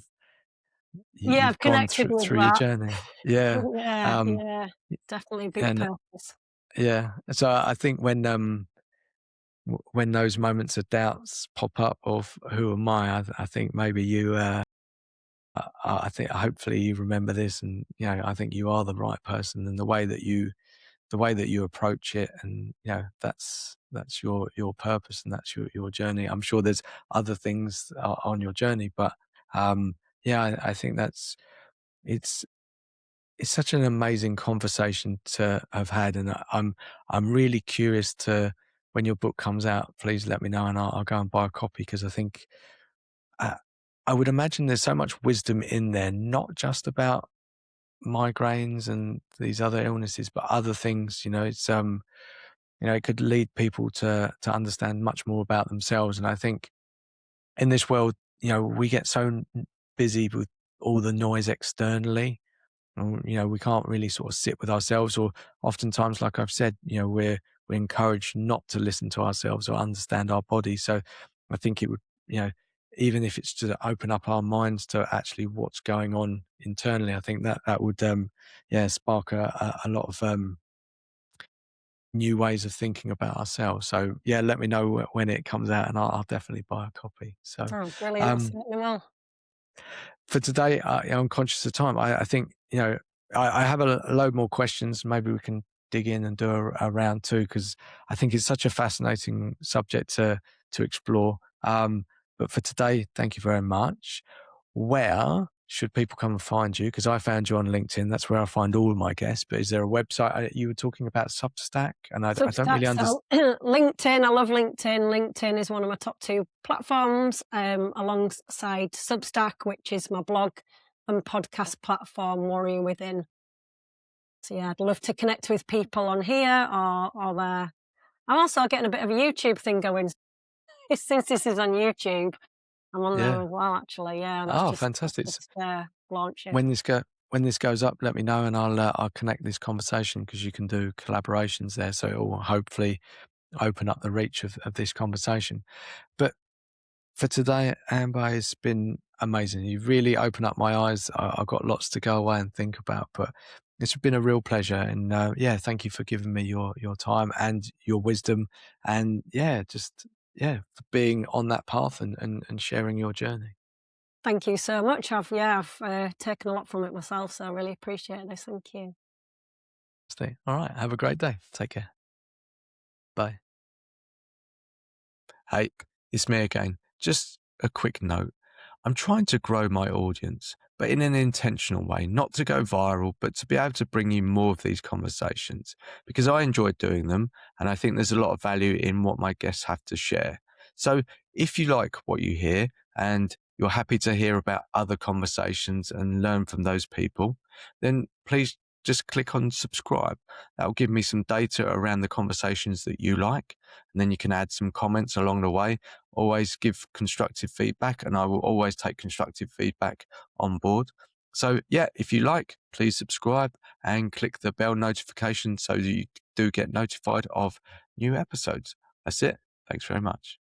you've I've gone connected with through your that. journey. Yeah. Yeah, Um, yeah, definitely a bigger and purpose. yeah, so I think when those moments of doubts pop up of who am I think maybe you, I think hopefully you remember this, and you know, I think you are the right person, and the way that you approach it, and you know, that's your purpose, and that's your journey. I'm sure there's other things on your journey, but yeah, I think it's it's such an amazing conversation to have had, and I'm really curious to, when your book comes out, please let me know, and I'll go and buy a copy, because I think uh, I would imagine there's so much wisdom in there, not just about migraines and these other illnesses, but other things. You know, it's you know, it could lead people to understand much more about themselves, and I think in this world, you know, we get so busy with all the noise externally. You know, we can't really sort of sit with ourselves, or oftentimes, like I've said, you know, we're encouraged not to listen to ourselves or understand our body. So I think it would, you know, even if it's to open up our minds to actually what's going on internally, I think that would, yeah, spark a lot of new ways of thinking about ourselves. So yeah, let me know when it comes out, and I'll definitely buy a copy. So Oh, brilliant! I um, certainly will. for today, I'm conscious of time. I think, you know, I have a load more questions. Maybe we can dig in and do a round two, because I think it's such a fascinating subject to explore. But for today, thank you very much. Where should people come and find you? Because I found you on LinkedIn. That's where I find all of my guests. But is there a website? You were talking about Substack, and I don't really Substack, understand. so LinkedIn, I love LinkedIn. LinkedIn is one of my top 2 platforms, alongside Substack, which is my blog and podcast platform, Warrior Within. So yeah, I'd love to connect with people on here or there. I'm also getting a bit of a YouTube thing going. Since this is on YouTube, I'm on there Yeah. as well, actually. Yeah, that's Oh, just fantastic. launching. When this go? when this goes up, let me know, and I'll connect this conversation, because you can do collaborations there. So it will hopefully open up the reach of this conversation. But for today, Amber, it's been amazing. You've really opened up my eyes. I've got lots to go away and think about, but it's been a real pleasure. And yeah, thank you for giving me your time and your wisdom, and for being on that path and sharing your journey. Thank you so much. I've taken a lot from it myself, so I really appreciate this. Thank you. All right. Have a great day. Take care. Bye. Hey, it's me again. Just a quick note. I'm trying to grow my audience, but in an intentional way, not to go viral, but to be able to bring you more of these conversations, because I enjoy doing them. And I think there's a lot of value in what my guests have to share. So if you like what you hear and you're happy to hear about other conversations and learn from those people, then please just click on subscribe. That'll give me some data around the conversations that you like. And then you can add some comments along the way. Always give constructive feedback, and I will always take constructive feedback on board. So yeah, if you like, please subscribe and click the bell notification so that you do get notified of new episodes. That's it. Thanks very much.